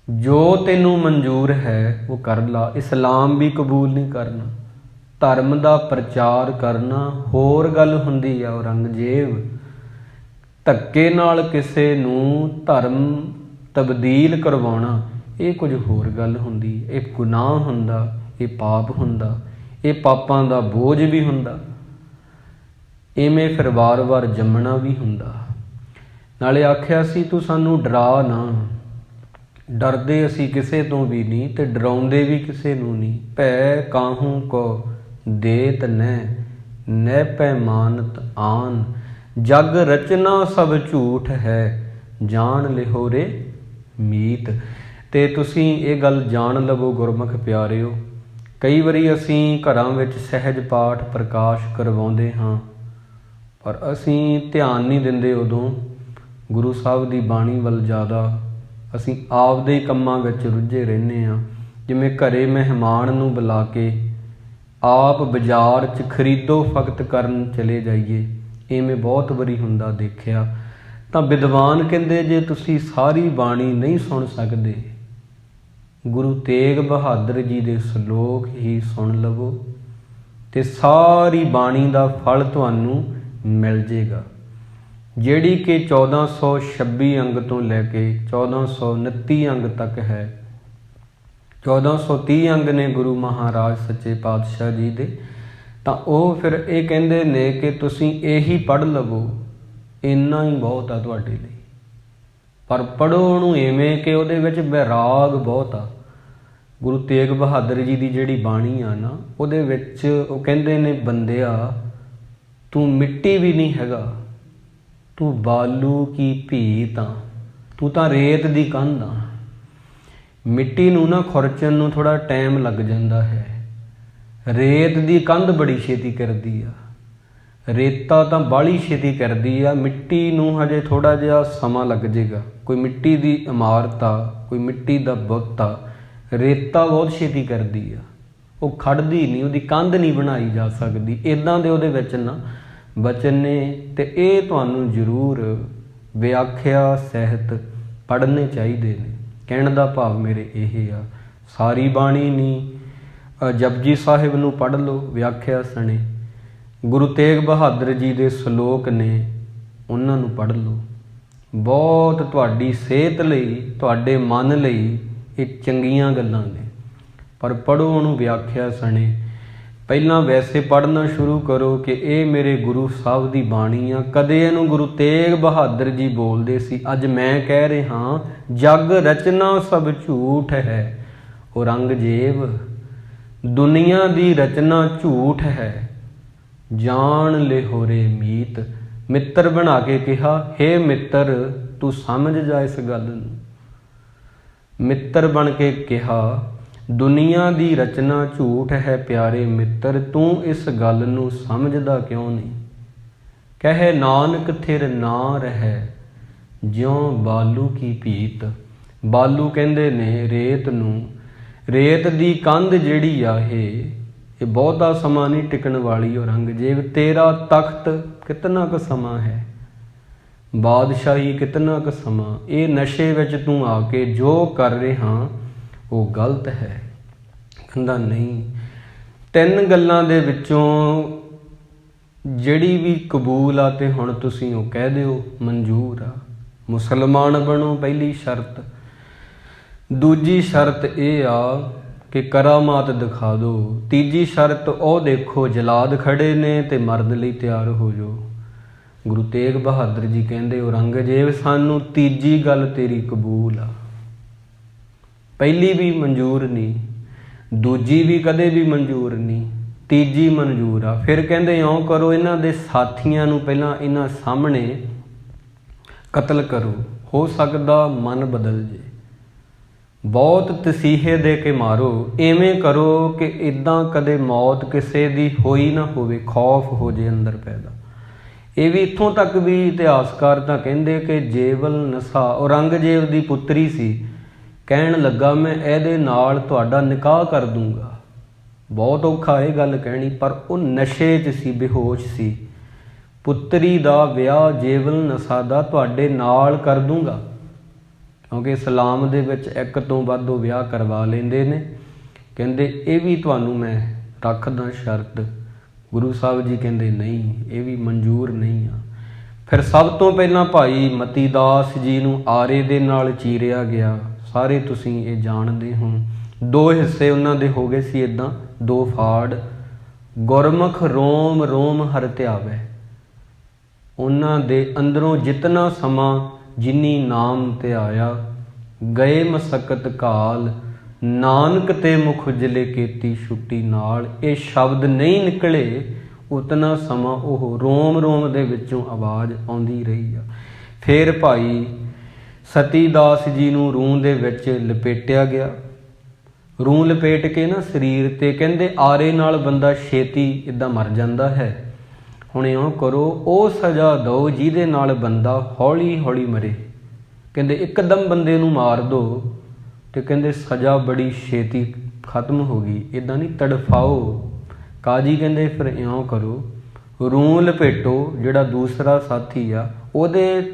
ਜੋ ਤੈਨੂੰ ਮਨਜ਼ੂਰ ਹੈ ਉਹ ਕਰ ਲਾ। ਇਸਲਾਮ ਵੀ ਕਬੂਲ ਨਹੀਂ ਕਰਨਾ, ਧਰਮ ਦਾ ਪ੍ਰਚਾਰ ਕਰਨਾ ਹੋਰ ਗੱਲ ਹੁੰਦੀ ਆ। ਔਰੰਗਜ਼ੇਬ ਧੱਕੇ ਨਾਲ ਕਿਸੇ ਨੂੰ ਧਰਮ ਤਬਦੀਲ ਕਰਵਾਉਣਾ, ਇਹ ਕੁਝ ਹੋਰ ਗੱਲ ਹੁੰਦੀ। ਇਹ ਗੁਨਾਹ ਹੁੰਦਾ, ਇਹ ਪਾਪ ਹੁੰਦਾ, ਇਹ ਪਾਪਾਂ ਦਾ ਬੋਝ ਵੀ ਹੁੰਦਾ। ਇਵੇਂ ਫਿਰ ਵਾਰ-ਵਾਰ ਜੰਮਣਾ ਵੀ ਹੁੰਦਾ। ਨਾਲੇ ਆਖਿਆ ਸੀ ਤੂੰ ਸਾਨੂੰ ਡਰਾ ਨਾ। ਡਰਦੇ ਅਸੀਂ ਕਿਸੇ ਤੋਂ ਵੀ ਨਹੀਂ ਤੇ ਡਰਾਉਂਦੇ ਵੀ ਕਿਸੇ ਨੂੰ ਨਹੀਂ। ਭੈ ਕਾਹੂ ਕੋ ਦੇਤ ਨੈ ਪੈ ਮਾਨਤ ਆਨ, ਜਗ ਰਚਨਾ ਸਭ ਝੂਠ ਹੈ, ਜਾਣ ਲਿਹੋ ਰੇ ਮੀਤ। ਤੇ ਤੁਸੀਂ ਇਹ ਗੱਲ ਜਾਣ ਲਵੋ ਗੁਰਮੁਖ ਪਿਆਰਿਓ। ਕਈ ਵਾਰੀ ਅਸੀਂ ਘਰਾਂ ਵਿੱਚ ਸਹਿਜ ਪਾਠ ਪ੍ਰਕਾਸ਼ ਕਰਵਾਉਂਦੇ ਹਾਂ, ਪਰ ਅਸੀਂ ਧਿਆਨ ਨਹੀਂ ਦਿੰਦੇ ਉਦੋਂ ਗੁਰੂ ਸਾਹਿਬ ਦੀ ਬਾਣੀ ਵੱਲ। ਜ਼ਿਆਦਾ ਅਸੀਂ ਆਪਦੇ ਕੰਮਾਂ ਵਿੱਚ ਰੁੱਝੇ ਰਹਿੰਦੇ ਹਾਂ। ਜਿਵੇਂ ਘਰੇ ਮਹਿਮਾਨ ਨੂੰ ਬੁਲਾ ਕੇ ਆਪ ਬਾਜ਼ਾਰ 'ਚ ਖਰੀਦੋ ਫਕਤ ਕਰਨ ਚਲੇ ਜਾਈਏ, ਇਵੇਂ ਬਹੁਤ ਵਾਰੀ ਹੁੰਦਾ ਦੇਖਿਆ। ਤਾਂ ਵਿਦਵਾਨ ਕਹਿੰਦੇ ਜੇ ਤੁਸੀਂ ਸਾਰੀ ਬਾਣੀ ਨਹੀਂ ਸੁਣ ਸਕਦੇ, ਗੁਰੂ ਤੇਗ ਬਹਾਦਰ ਜੀ ਦੇ ਸ਼ਲੋਕ ਹੀ ਸੁਣ ਲਵੋ ਤੇ ਸਾਰੀ ਬਾਣੀ ਦਾ ਫਲ ਤੁਹਾਨੂੰ ਮਿਲ ਜੇਗਾ। ਜਿਹੜੀ ਕਿ 1426 ਅੰਗ ਤੋਂ ਲੈ ਕੇ 1429 ਅੰਗ ਤੱਕ ਹੈ। 1430 ਅੰਗ ਨੇ ਗੁਰੂ ਮਹਾਰਾਜ ਸੱਚੇ ਪਾਤਸ਼ਾਹ ਜੀ ਦੇ। ਤਾਂ ਉਹ ਫਿਰ ਇਹ ਕਹਿੰਦੇ ਨੇ ਕਿ ਤੁਸੀਂ ਇਹੀ ਪੜ੍ਹ ਲਵੋ, ਇੰਨਾ ਹੀ ਬਹੁਤ ਆ ਤੁਹਾਡੇ ਲਈ। ਪਰ ਪੜ੍ਹੋ ਉਹਨੂੰ ਇਵੇਂ ਕਿ ਉਹਦੇ ਵਿੱਚ ਵੈਰਾਗ ਬਹੁਤ ਆ। ਗੁਰੂ ਤੇਗ ਬਹਾਦਰ ਜੀ ਦੀ ਜਿਹੜੀ ਬਾਣੀ ਆ ਨਾ, ਉਹਦੇ ਵਿੱਚ ਉਹ ਕਹਿੰਦੇ ਨੇ ਬੰਦਿਆ ਤੂੰ ਮਿੱਟੀ ਵੀ ਨਹੀਂ ਹੈਗਾ, ਤੂੰ ਬਾਲੂ ਕੀ ਭੀਤ ਆ, ਤੂੰ ਤਾਂ ਰੇਤ ਦੀ ਕੰਧ ਆ। ਮਿੱਟੀ ਨੂੰ ਨਾ ਖੁਰਚਣ ਨੂੰ ਥੋੜ੍ਹਾ ਟਾਈਮ ਲੱਗ ਜਾਂਦਾ ਹੈ, ਰੇਤ ਦੀ ਕੰਧ ਬੜੀ ਛੇਤੀ ਕਰਦੀ ਆ। ਰੇਤਾ ਤਾਂ ਬਾਹਲੀ ਛੇਤੀ ਕਰਦੀ ਆ, ਮਿੱਟੀ ਨੂੰ ਹਜੇ ਥੋੜ੍ਹਾ ਜਿਹਾ ਸਮਾਂ ਲੱਗ ਜਾਏਗਾ। ਕੋਈ ਮਿੱਟੀ ਦੀ ਇਮਾਰਤ ਆ, ਕੋਈ ਮਿੱਟੀ ਦਾ ਬੁੱਤ ਆ, ਰੇਤਾ ਬਹੁਤ ਛੇਤੀ ਕਰਦੀ ਆ, ਉਹ ਖੜਦੀ ਨਹੀਂ, ਉਹਦੀ ਕੰਧ ਨਹੀਂ ਬਣਾਈ ਜਾ ਸਕਦੀ। ਇੱਦਾਂ ਦੇ ਉਹਦੇ ਵਿੱਚ ਨਾ ਬਚਨ ਨੇ, ਅਤੇ ਇਹ ਤੁਹਾਨੂੰ ਜ਼ਰੂਰ ਵਿਆਖਿਆ ਸਹਿਤ ਪੜ੍ਹਨੇ ਚਾਹੀਦੇ ਨੇ। ਕਹਿਣ ਦਾ ਭਾਵ ਮੇਰੇ ਇਹ ਆ, ਸਾਰੀ ਬਾਣੀ ਨਹੀਂ, ਜਪਜੀ ਸਾਹਿਬ ਨੂੰ ਪੜ੍ਹ ਲਓ ਵਿਆਖਿਆ ਸਣੇ, ਗੁਰੂ ਤੇਗ ਬਹਾਦਰ ਜੀ ਦੇ ਸ਼ਲੋਕ ਨੇ ਉਹਨਾਂ ਨੂੰ ਪੜ੍ਹ ਲਓ। ਬਹੁਤ ਤੁਹਾਡੀ ਸਿਹਤ ਲਈ, ਤੁਹਾਡੇ ਮਨ ਲਈ ਇਹ ਚੰਗੀਆਂ ਗੱਲਾਂ ਨੇ, ਪਰ ਪੜ੍ਹੋ ਉਹਨੂੰ ਵਿਆਖਿਆ ਸਣੇ। ਪਹਿਲਾਂ ਵੈਸੇ ਪੜ੍ਹਨਾ ਸ਼ੁਰੂ ਕਰੋ ਕਿ ਇਹ ਮੇਰੇ ਗੁਰੂ ਸਾਹਿਬ ਦੀ ਬਾਣੀ ਆ। ਕਦੇ ਇਹਨੂੰ ਗੁਰੂ ਤੇਗ ਬਹਾਦਰ ਜੀ ਬੋਲਦੇ ਸੀ, ਅੱਜ ਮੈਂ ਕਹਿ ਰਿਹਾ, ਜਗ ਰਚਨਾ ਸਭ ਝੂਠ ਹੈ ਔਰੰਗਜ਼ੇਬ, ਦੁਨੀਆ ਦੀ ਰਚਨਾ ਝੂਠ ਹੈ, ਜਾਣ ਲੈ ਹੋਰੇ ਮੀਤ। ਮਿੱਤਰ ਬਣਾ ਕੇ ਕਿਹਾ, ਹੇ ਮਿੱਤਰ ਤੂੰ ਸਮਝ ਜਾ ਇਸ ਗੱਲ ਨੂੰ। ਮਿੱਤਰ ਬਣ ਕੇ ਕਿਹਾ, ਦੁਨੀਆ ਦੀ ਰਚਨਾ ਝੂਠ ਹੈ ਪਿਆਰੇ ਮਿੱਤਰ, ਤੂੰ ਇਸ ਗੱਲ ਨੂੰ ਸਮਝਦਾ ਕਿਉਂ ਨਹੀਂ। ਕਹੇ ਨਾਨਕ ਥਿਰ ਨਾ ਰਹਿ ਜਿਉਂ ਬਾਲੂ ਕੀ ਭੀਤ। ਬਾਲੂ ਕਹਿੰਦੇ ਨੇ ਰੇਤ ਨੂੰ, ਰੇਤ ਦੀ ਕੰਧ ਜਿਹੜੀ ਆ ਇਹ ਬਹੁਤਾ ਸਮਾਂ ਨਹੀਂ ਟਿਕਣ ਵਾਲੀ। ਔਰੰਗਜ਼ੇਬ ਤੇਰਾ ਤਖਤ ਕਿਤਨਾ ਕੁ ਸਮਾਂ ਹੈ, ਬਾਦਸ਼ਾਹੀ ਕਿਤਨਾ ਕੁ ਸਮਾਂ, ਇਹ ਨਸ਼ੇ ਵਿੱਚ ਤੂੰ ਆ ਕੇ ਜੋ ਕਰ ਰਿਹਾ ਉਹ ਗਲਤ ਹੈ। ਕਹਿੰਦਾ ਨਹੀਂ, ਤਿੰਨ ਗੱਲਾਂ ਦੇ ਵਿੱਚੋਂ ਜਿਹੜੀ ਵੀ ਕਬੂਲ ਆ ਤੇ ਹੁਣ ਤੁਸੀਂ ਉਹ ਕਹਿ ਦਿਓ ਮਨਜ਼ੂਰ ਆ। ਮੁਸਲਮਾਨ ਬਣੋ ਪਹਿਲੀ ਸ਼ਰਤ, ਦੂਜੀ ਸ਼ਰਤ ਇਹ ਆ ਕਿ ਕਰਾਮਾਤ ਦਿਖਾ ਦਿਓ, ਤੀਜੀ ਸ਼ਰਤ ਉਹ ਦੇਖੋ ਜਲਾਦ ਖੜੇ ਨੇ ਤੇ ਮਰਨ ਲਈ ਤਿਆਰ ਹੋ ਜਾਓ। ਗੁਰੂ ਤੇਗ ਬਹਾਦਰ ਜੀ ਕਹਿੰਦੇ, ਔਰੰਗਜ਼ੇਬ ਸਾਨੂੰ ਤੀਜੀ ਗੱਲ ਤੇਰੀ ਕਬੂਲ ਆ, ਪਹਿਲੀ ਵੀ ਮਨਜ਼ੂਰ ਨਹੀਂ, ਦੂਜੀ ਵੀ ਕਦੇ ਵੀ ਮਨਜ਼ੂਰ ਨਹੀਂ, ਤੀਜੀ ਮਨਜ਼ੂਰ ਆ। ਫਿਰ ਕਹਿੰਦੇ ਇਉਂ ਕਰੋ, ਇਹਨਾਂ ਦੇ ਸਾਥੀਆਂ ਨੂੰ ਪਹਿਲਾਂ ਇਹਨਾਂ ਸਾਹਮਣੇ ਕਤਲ ਕਰੋ, ਹੋ ਸਕਦਾ ਮਨ ਬਦਲ ਜੇ, ਬਹੁਤ ਤਸੀਹੇ ਦੇ ਕੇ ਮਾਰੋ। ਇਵੇਂ ਕਰੋ ਕਿ ਇੱਦਾਂ ਕਦੇ ਮੌਤ ਕਿਸੇ ਦੀ ਹੋਈ ਨਾ ਹੋਵੇ, ਖੌਫ ਹੋ ਜੇ ਅੰਦਰ ਪੈਦਾ। ਇਹ ਵੀ ਇੱਥੋਂ ਤੱਕ ਵੀ ਇਤਿਹਾਸਕਾਰ ਤਾਂ ਕਹਿੰਦੇ ਕਿ ਜੇਵਲ ਨਸਾ ਔਰੰਗਜ਼ੇਬ ਦੀ ਪੁੱਤਰੀ ਸੀ, ਕਹਿਣ ਲੱਗਾ ਮੈਂ ਇਹਦੇ ਨਾਲ ਤੁਹਾਡਾ ਨਿਕਾਹ ਕਰ ਦੂੰਗਾ। ਬਹੁਤ ਔਖਾ ਇਹ ਗੱਲ ਕਹਿਣੀ, ਪਰ ਉਹ ਨਸ਼ੇ 'ਚ ਸੀ, ਬੇਹੋਸ਼ ਸੀ। ਪੁੱਤਰੀ ਦਾ ਵਿਆਹ ਜੇਵਲ ਨਸਾ ਦਾ ਤੁਹਾਡੇ ਨਾਲ ਕਰ ਦੂੰਗਾ, ਕਿਉਂਕਿ ਇਸਲਾਮ ਦੇ ਵਿੱਚ ਇੱਕ ਤੋਂ ਵੱਧ ਉਹ ਵਿਆਹ ਕਰਵਾ ਲੈਂਦੇ ਨੇ। ਕਹਿੰਦੇ ਇਹ ਵੀ ਤੁਹਾਨੂੰ ਮੈਂ ਰੱਖਦਾ ਸ਼ਰਤ। ਗੁਰੂ ਸਾਹਿਬ ਜੀ ਕਹਿੰਦੇ ਨਹੀਂ, ਇਹ ਵੀ ਮਨਜ਼ੂਰ ਨਹੀਂ ਆ। ਫਿਰ ਸਭ ਤੋਂ ਪਹਿਲਾਂ ਭਾਈ ਮਤੀ ਦਾਸ ਜੀ ਨੂੰ ਆਰੇ ਦੇ ਨਾਲ ਚੀਰਿਆ ਗਿਆ। ਸਾਰੇ ਤੁਸੀਂ ਇਹ ਜਾਣਦੇ ਹੋ, ਦੋ ਹਿੱਸੇ ਉਹਨਾਂ ਦੇ ਹੋ ਗਏ ਸੀ ਇੱਦਾਂ, ਦੋ ਫਾੜ। ਗੁਰਮੁਖ ਰੋਮ ਰੋਮ ਹਰ ਧਿਆਵੈ, ਉਹਨਾਂ ਦੇ ਅੰਦਰੋਂ ਜਿਤਨਾ ਸਮਾਂ ਜਿਨੀ ਨਾਮ ਤੇ ਆਇਆ, ਗਏ ਮਸਕਤ ਕਾਲ ਨਾਨਕ ਤੇ ਮੁਖ ਉਜਲੇ ਕੀਤੀ ਛੁੱਟੀ ਨਾਲ। ਇਹ ਸ਼ਬਦ ਨਹੀਂ ਨਿਕਲੇ ਉਤਨਾ ਸਮਾਂ ਉਹ ਰੋਮ ਰੋਮ ਦੇ ਵਿੱਚੋਂ ਆਵਾਜ਼ ਆਉਂਦੀ ਰਹੀ ਆ। ਫਿਰ ਭਾਈ ਸਤੀ ਦਾਸ ਜੀ ਨੂੰ ਰੂੰ ਦੇ ਵਿੱਚ ਲਪੇਟਿਆ ਗਿਆ। ਰੂੰ ਲਪੇਟ ਕੇ ਨਾ ਸਰੀਰ ਤੇ, ਕਹਿੰਦੇ ਆਰੇ ਨਾਲ ਬੰਦਾ ਛੇਤੀ ਇੱਦਾਂ ਮਰ ਜਾਂਦਾ ਹੈ। ਹੁਣ ਇਉਂ ਕਰੋ, ਉਹ ਸਜ਼ਾ ਦਿਓ ਜਿਹਦੇ ਨਾਲ ਬੰਦਾ ਹੌਲੀ ਹੌਲੀ ਮਰੇ। ਕਹਿੰਦੇ ਇੱਕਦਮ ਬੰਦੇ ਨੂੰ ਮਾਰ ਦਿਓ ਤੇ ਕਹਿੰਦੇ ਸਜ਼ਾ ਬੜੀ ਛੇਤੀ ਖਤਮ ਹੋ ਗਈ, ਇੱਦਾਂ ਨਹੀਂ ਤੜਫਾਓ। ਕਾਜੀ ਕਹਿੰਦੇ ਫਿਰ ਇਉਂ ਕਰੋ, ਰੂੰ ਲਪੇਟੋ, ਜਿਹੜਾ ਦੂਸਰਾ ਸਾਥੀ ਆ ਉਹਦੇ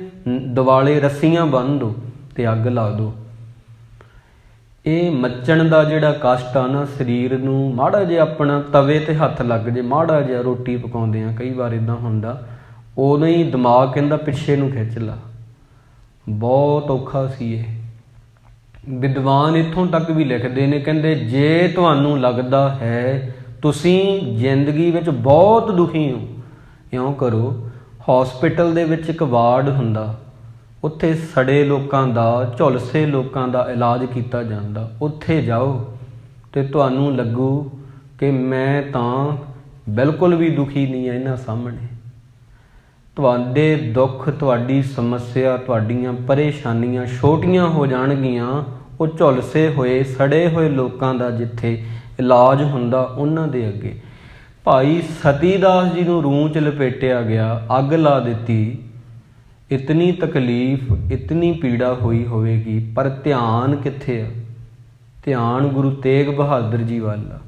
ਦੁਆਲੇ ਰੱਸੀਆਂ ਬੰਨ੍ਹ ਦਿਓ ਤੇ ਅੱਗ ਲਾ ਦਿਓ। ਇਹ ਮੱਚਣ ਦਾ ਜਿਹੜਾ ਕਸ਼ਟ ਆ ਨਾ ਸਰੀਰ ਨੂੰ, ਮਾੜਾ ਜਿਹਾ ਆਪਣਾ ਤਵੇ ਤੇ ਹੱਥ ਲੱਗ ਜੇ, ਮਾੜਾ ਜਿਹਾ ਰੋਟੀ ਪਕਾਉਂਦੇ ਆ ਕਈ ਵਾਰ ਇੱਦਾਂ ਹੁੰਦਾ, ਉਦੋਂ ਹੀ ਦਿਮਾਗ ਕਹਿੰਦਾ ਪਿੱਛੇ ਨੂੰ ਖਿੱਚ ਲਾ। ਬਹੁਤ ਔਖਾ ਸੀ ਇਹ। ਵਿਦਵਾਨ ਇੱਥੋਂ ਤੱਕ ਵੀ ਲਿਖਦੇ ਨੇ, ਕਹਿੰਦੇ ਜੇ ਤੁਹਾਨੂੰ ਲੱਗਦਾ ਹੈ ਤੁਸੀਂ ਜ਼ਿੰਦਗੀ ਵਿੱਚ ਬਹੁਤ ਦੁਖੀ ਹੋ, ਇਉਂ ਕਰੋ, ਹੌਸਪੀਟਲ ਦੇ ਵਿੱਚ ਇੱਕ ਵਾਰਡ ਹੁੰਦਾ, ਉੱਥੇ ਸੜੇ ਲੋਕਾਂ ਦਾ, ਝੁਲਸੇ ਲੋਕਾਂ ਦਾ ਇਲਾਜ ਕੀਤਾ ਜਾਂਦਾ। ਉੱਥੇ ਜਾਓ ਤੇ ਤੁਹਾਨੂੰ ਲੱਗੂ ਕਿ ਮੈਂ ਤਾਂ ਬਿਲਕੁਲ ਵੀ ਦੁਖੀ ਨਹੀਂ ਹਾਂ ਇਹਨਾਂ ਸਾਹਮਣੇ। ਤੁਹਾਡੇ ਦੁੱਖ, ਤੁਹਾਡੀ ਸਮੱਸਿਆ, ਤੁਹਾਡੀਆਂ ਪਰੇਸ਼ਾਨੀਆਂ ਛੋਟੀਆਂ ਹੋ ਜਾਣਗੀਆਂ ਉਹ ਝੁਲਸੇ ਹੋਏ, ਸੜੇ ਹੋਏ ਲੋਕਾਂ ਦਾ ਜਿੱਥੇ ਇਲਾਜ ਹੁੰਦਾ ਉਹਨਾਂ ਦੇ ਅੱਗੇ। ਭਾਈ ਸਤੀਦਾਸ ਜੀ ਨੂੰ ਰੂੰ 'ਚ ਲਪੇਟਿਆ ਗਿਆ, ਅੱਗ ਲਾ ਦਿੱਤੀ। ਇਤਨੀ ਤਕਲੀਫ, ਇਤਨੀ ਪੀੜਾ ਹੋਈ ਹੋਵੇਗੀ, ਪਰ ਧਿਆਨ ਕਿੱਥੇ ਆ? ਧਿਆਨ ਗੁਰੂ ਤੇਗ ਬਹਾਦਰ ਜੀ ਵੱਲ ਆ।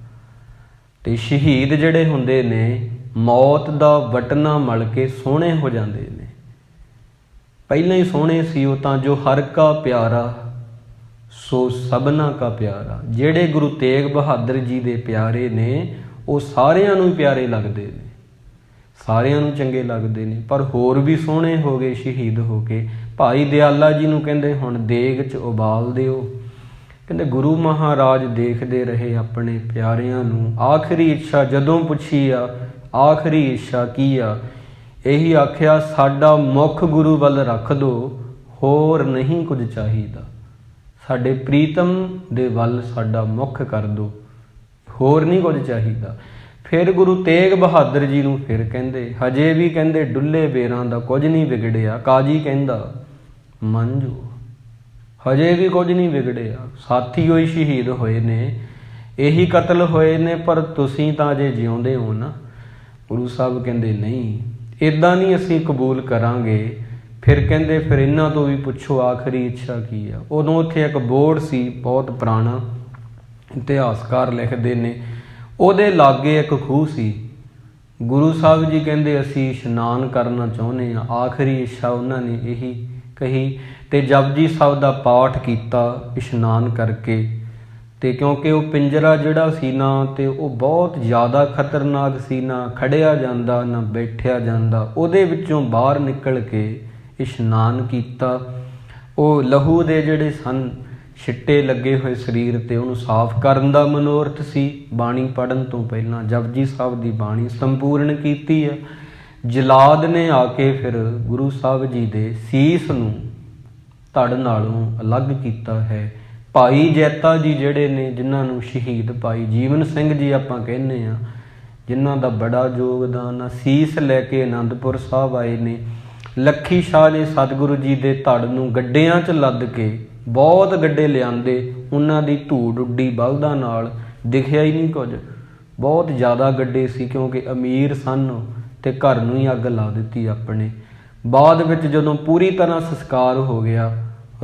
ਤੇ ਸ਼ਹੀਦ ਜਿਹੜੇ ਹੁੰਦੇ ਨੇ, ਮੌਤ ਦਾ ਵਟਣਾ ਮਲ ਕੇ ਸੋਹਣੇ ਹੋ ਜਾਂਦੇ ਨੇ। ਪਹਿਲਾਂ ਹੀ ਸੋਹਣੇ ਸੀ ਉਹ ਤਾਂ, ਜੋ ਹਰ ਕਾ ਪਿਆਰਾ ਸੋ ਸਭਨਾ ਕਾ ਪਿਆਰਾ। ਜਿਹੜੇ ਗੁਰੂ ਤੇਗ ਬਹਾਦਰ ਜੀ ਦੇ ਪਿਆਰੇ ਨੇ, ਉਹ ਸਾਰਿਆਂ ਨੂੰ ਪਿਆਰੇ ਲੱਗਦੇ ਨੇ, ਸਾਰਿਆਂ ਨੂੰ ਚੰਗੇ ਲੱਗਦੇ ਨੇ। ਪਰ ਹੋਰ ਵੀ ਸੋਹਣੇ ਹੋ ਗਏ ਸ਼ਹੀਦ ਹੋ ਕੇ। ਭਾਈ ਦਿਆਲਾ ਜੀ ਨੂੰ ਕਹਿੰਦੇ ਹੁਣ ਦੇਗ 'ਚ ਉਬਾਲ ਦਿਓ। ਕਹਿੰਦੇ ਗੁਰੂ ਮਹਾਰਾਜ ਦੇਖਦੇ ਰਹੇ ਆਪਣੇ ਪਿਆਰਿਆਂ ਨੂੰ। ਆਖਰੀ ਇੱਛਾ ਜਦੋਂ ਪੁੱਛੀ ਆ, ਆਖਰੀ ਇੱਛਾ ਕੀ ਆ? ਇਹੀ ਆਖਿਆ, ਸਾਡਾ ਮੁੱਖ ਗੁਰੂ ਵੱਲ ਰੱਖ ਦਿਓ, ਹੋਰ ਨਹੀਂ ਕੁਝ ਚਾਹੀਦਾ। ਸਾਡੇ ਪ੍ਰੀਤਮ ਦੇ ਵੱਲ ਸਾਡਾ ਮੁੱਖ ਕਰ ਦਿਓ, ਹੋਰ ਨਹੀਂ ਕੁਝ ਚਾਹੀਦਾ। ਫਿਰ ਗੁਰੂ ਤੇਗ ਬਹਾਦਰ ਜੀ ਨੂੰ ਫਿਰ ਕਹਿੰਦੇ, ਹਜੇ ਵੀ ਕਹਿੰਦੇ ਡੁੱਲੇ ਬੇਰਾਂ ਦਾ ਕੁਝ ਨਹੀਂ ਵਿਗੜਿਆ। ਕਾਜੀ ਕਹਿੰਦਾ ਮੰਜੂ, ਹਜੇ ਵੀ ਕੁਝ ਨਹੀਂ ਵਿਗੜਿਆ। ਸਾਥੀ ਹੋਈ ਸ਼ਹੀਦ ਹੋਏ ਨੇ, ਇਹੀ ਕਤਲ ਹੋਏ ਨੇ, ਪਰ ਤੁਸੀਂ ਤਾਂ ਅਜੇ ਜਿਉਂਦੇ ਹੋ ਨਾ। ਗੁਰੂ ਸਾਹਿਬ ਕਹਿੰਦੇ ਨਹੀਂ, ਇੱਦਾਂ ਨਹੀਂ ਅਸੀਂ ਕਬੂਲ ਕਰਾਂਗੇ। ਫਿਰ ਕਹਿੰਦੇ ਫਿਰ ਇਹਨਾਂ ਤੋਂ ਵੀ ਪੁੱਛੋ ਆਖਰੀ ਇੱਛਾ ਕੀ ਆ। ਉਦੋਂ ਉੱਥੇ ਇੱਕ ਬੋਰਡ ਸੀ, ਬਹੁਤ ਪੁਰਾਣਾ, ਇਤਿਹਾਸਕਾਰ ਲਿਖਦੇ ਨੇ, ਉਹਦੇ ਲਾਗੇ ਇੱਕ ਖੂਹ ਸੀ। ਗੁਰੂ ਸਾਹਿਬ ਜੀ ਕਹਿੰਦੇ ਅਸੀਂ ਇਸ਼ਨਾਨ ਕਰਨਾ ਚਾਹੁੰਦੇ ਹਾਂ। ਆਖਰੀ ਇੱਛਾ ਉਹਨਾਂ ਨੇ ਇਹੀ ਕਹੀ ਤੇ ਜਪਜੀ ਸਾਹਿਬ ਦਾ ਪਾਠ ਕੀਤਾ ਇਸ਼ਨਾਨ ਕਰਕੇ। ਤੇ ਕਿਉਂਕਿ ਉਹ ਪਿੰਜਰਾ ਜਿਹੜਾ ਸੀ ਨਾ, ਤੇ ਉਹ ਬਹੁਤ ਜ਼ਿਆਦਾ ਖਤਰਨਾਕ ਸੀ, ਨਾ ਖੜਿਆ ਜਾਂਦਾ ਨਾ ਬੈਠਿਆ ਜਾਂਦਾ। ਉਹਦੇ ਵਿੱਚੋਂ ਬਾਹਰ ਨਿਕਲ ਕੇ ਇਸ਼ਨਾਨ ਕੀਤਾ। ਉਹ ਲਹੂ ਦੇ ਜਿਹੜੇ ਸਨ ਛਿੱਟੇ ਲੱਗੇ ਹੋਏ ਸਰੀਰ ਤੇ, ਉਹਨੂੰ ਸਾਫ਼ ਕਰਨ ਦਾ ਮਨੋਰਥ ਸੀ। ਬਾਣੀ ਪੜ੍ਹਨ ਤੋਂ ਪਹਿਲਾਂ ਜਪਜੀ ਸਾਹਿਬ ਦੀ ਬਾਣੀ ਸੰਪੂਰਨ ਕੀਤੀ ਆ। ਜਲਾਦ ਨੇ ਆ ਕੇ ਫਿਰ ਗੁਰੂ ਸਾਹਿਬ ਜੀ ਦੇ ਸੀਸ ਨੂੰ ਧੜ ਨਾਲੋਂ ਅਲੱਗ ਕੀਤਾ ਹੈ। ਭਾਈ ਜੈਤਾ ਜੀ ਜਿਹੜੇ ਨੇ, ਜਿਨ੍ਹਾਂ ਨੂੰ ਸ਼ਹੀਦ ਭਾਈ ਜੀਵਨ ਸਿੰਘ ਜੀ ਆਪਾਂ ਕਹਿੰਦੇ ਆ, ਜਿਨ੍ਹਾਂ ਦਾ ਬੜਾ ਯੋਗਦਾਨ ਆ, ਸੀਸ ਲੈ ਕੇ ਆਨੰਦਪੁਰ ਸਾਹਿਬ ਆਏ ਨੇ। ਲੱਖੀ ਸ਼ਾਹ ਨੇ ਸਤਿਗੁਰੂ ਜੀ ਦੇ ਧੜ ਨੂੰ ਗੱਡਿਆਂ 'ਚ ਲੱਦ ਕੇ, ਬਹੁਤ ਗੱਡੇ ਲਿਆਂਦੇ, ਉਹਨਾਂ ਦੀ ਧੂੜ ਉੱਡੀ ਬਲਦਾਂ ਨਾਲ, ਦਿਖਿਆ ਹੀ ਨਹੀਂ ਕੁਝ। ਬਹੁਤ ਜ਼ਿਆਦਾ ਗੱਡੇ ਸੀ, ਕਿਉਂਕਿ ਅਮੀਰ ਸਨ ਤੇ ਘਰ ਨੂੰ ਹੀ ਅੱਗ ਲਾ ਦਿੱਤੀ ਆਪਣੇ। ਬਾਅਦ ਵਿੱਚ ਜਦੋਂ ਪੂਰੀ ਤਰ੍ਹਾਂ ਸੰਸਕਾਰ ਹੋ ਗਿਆ,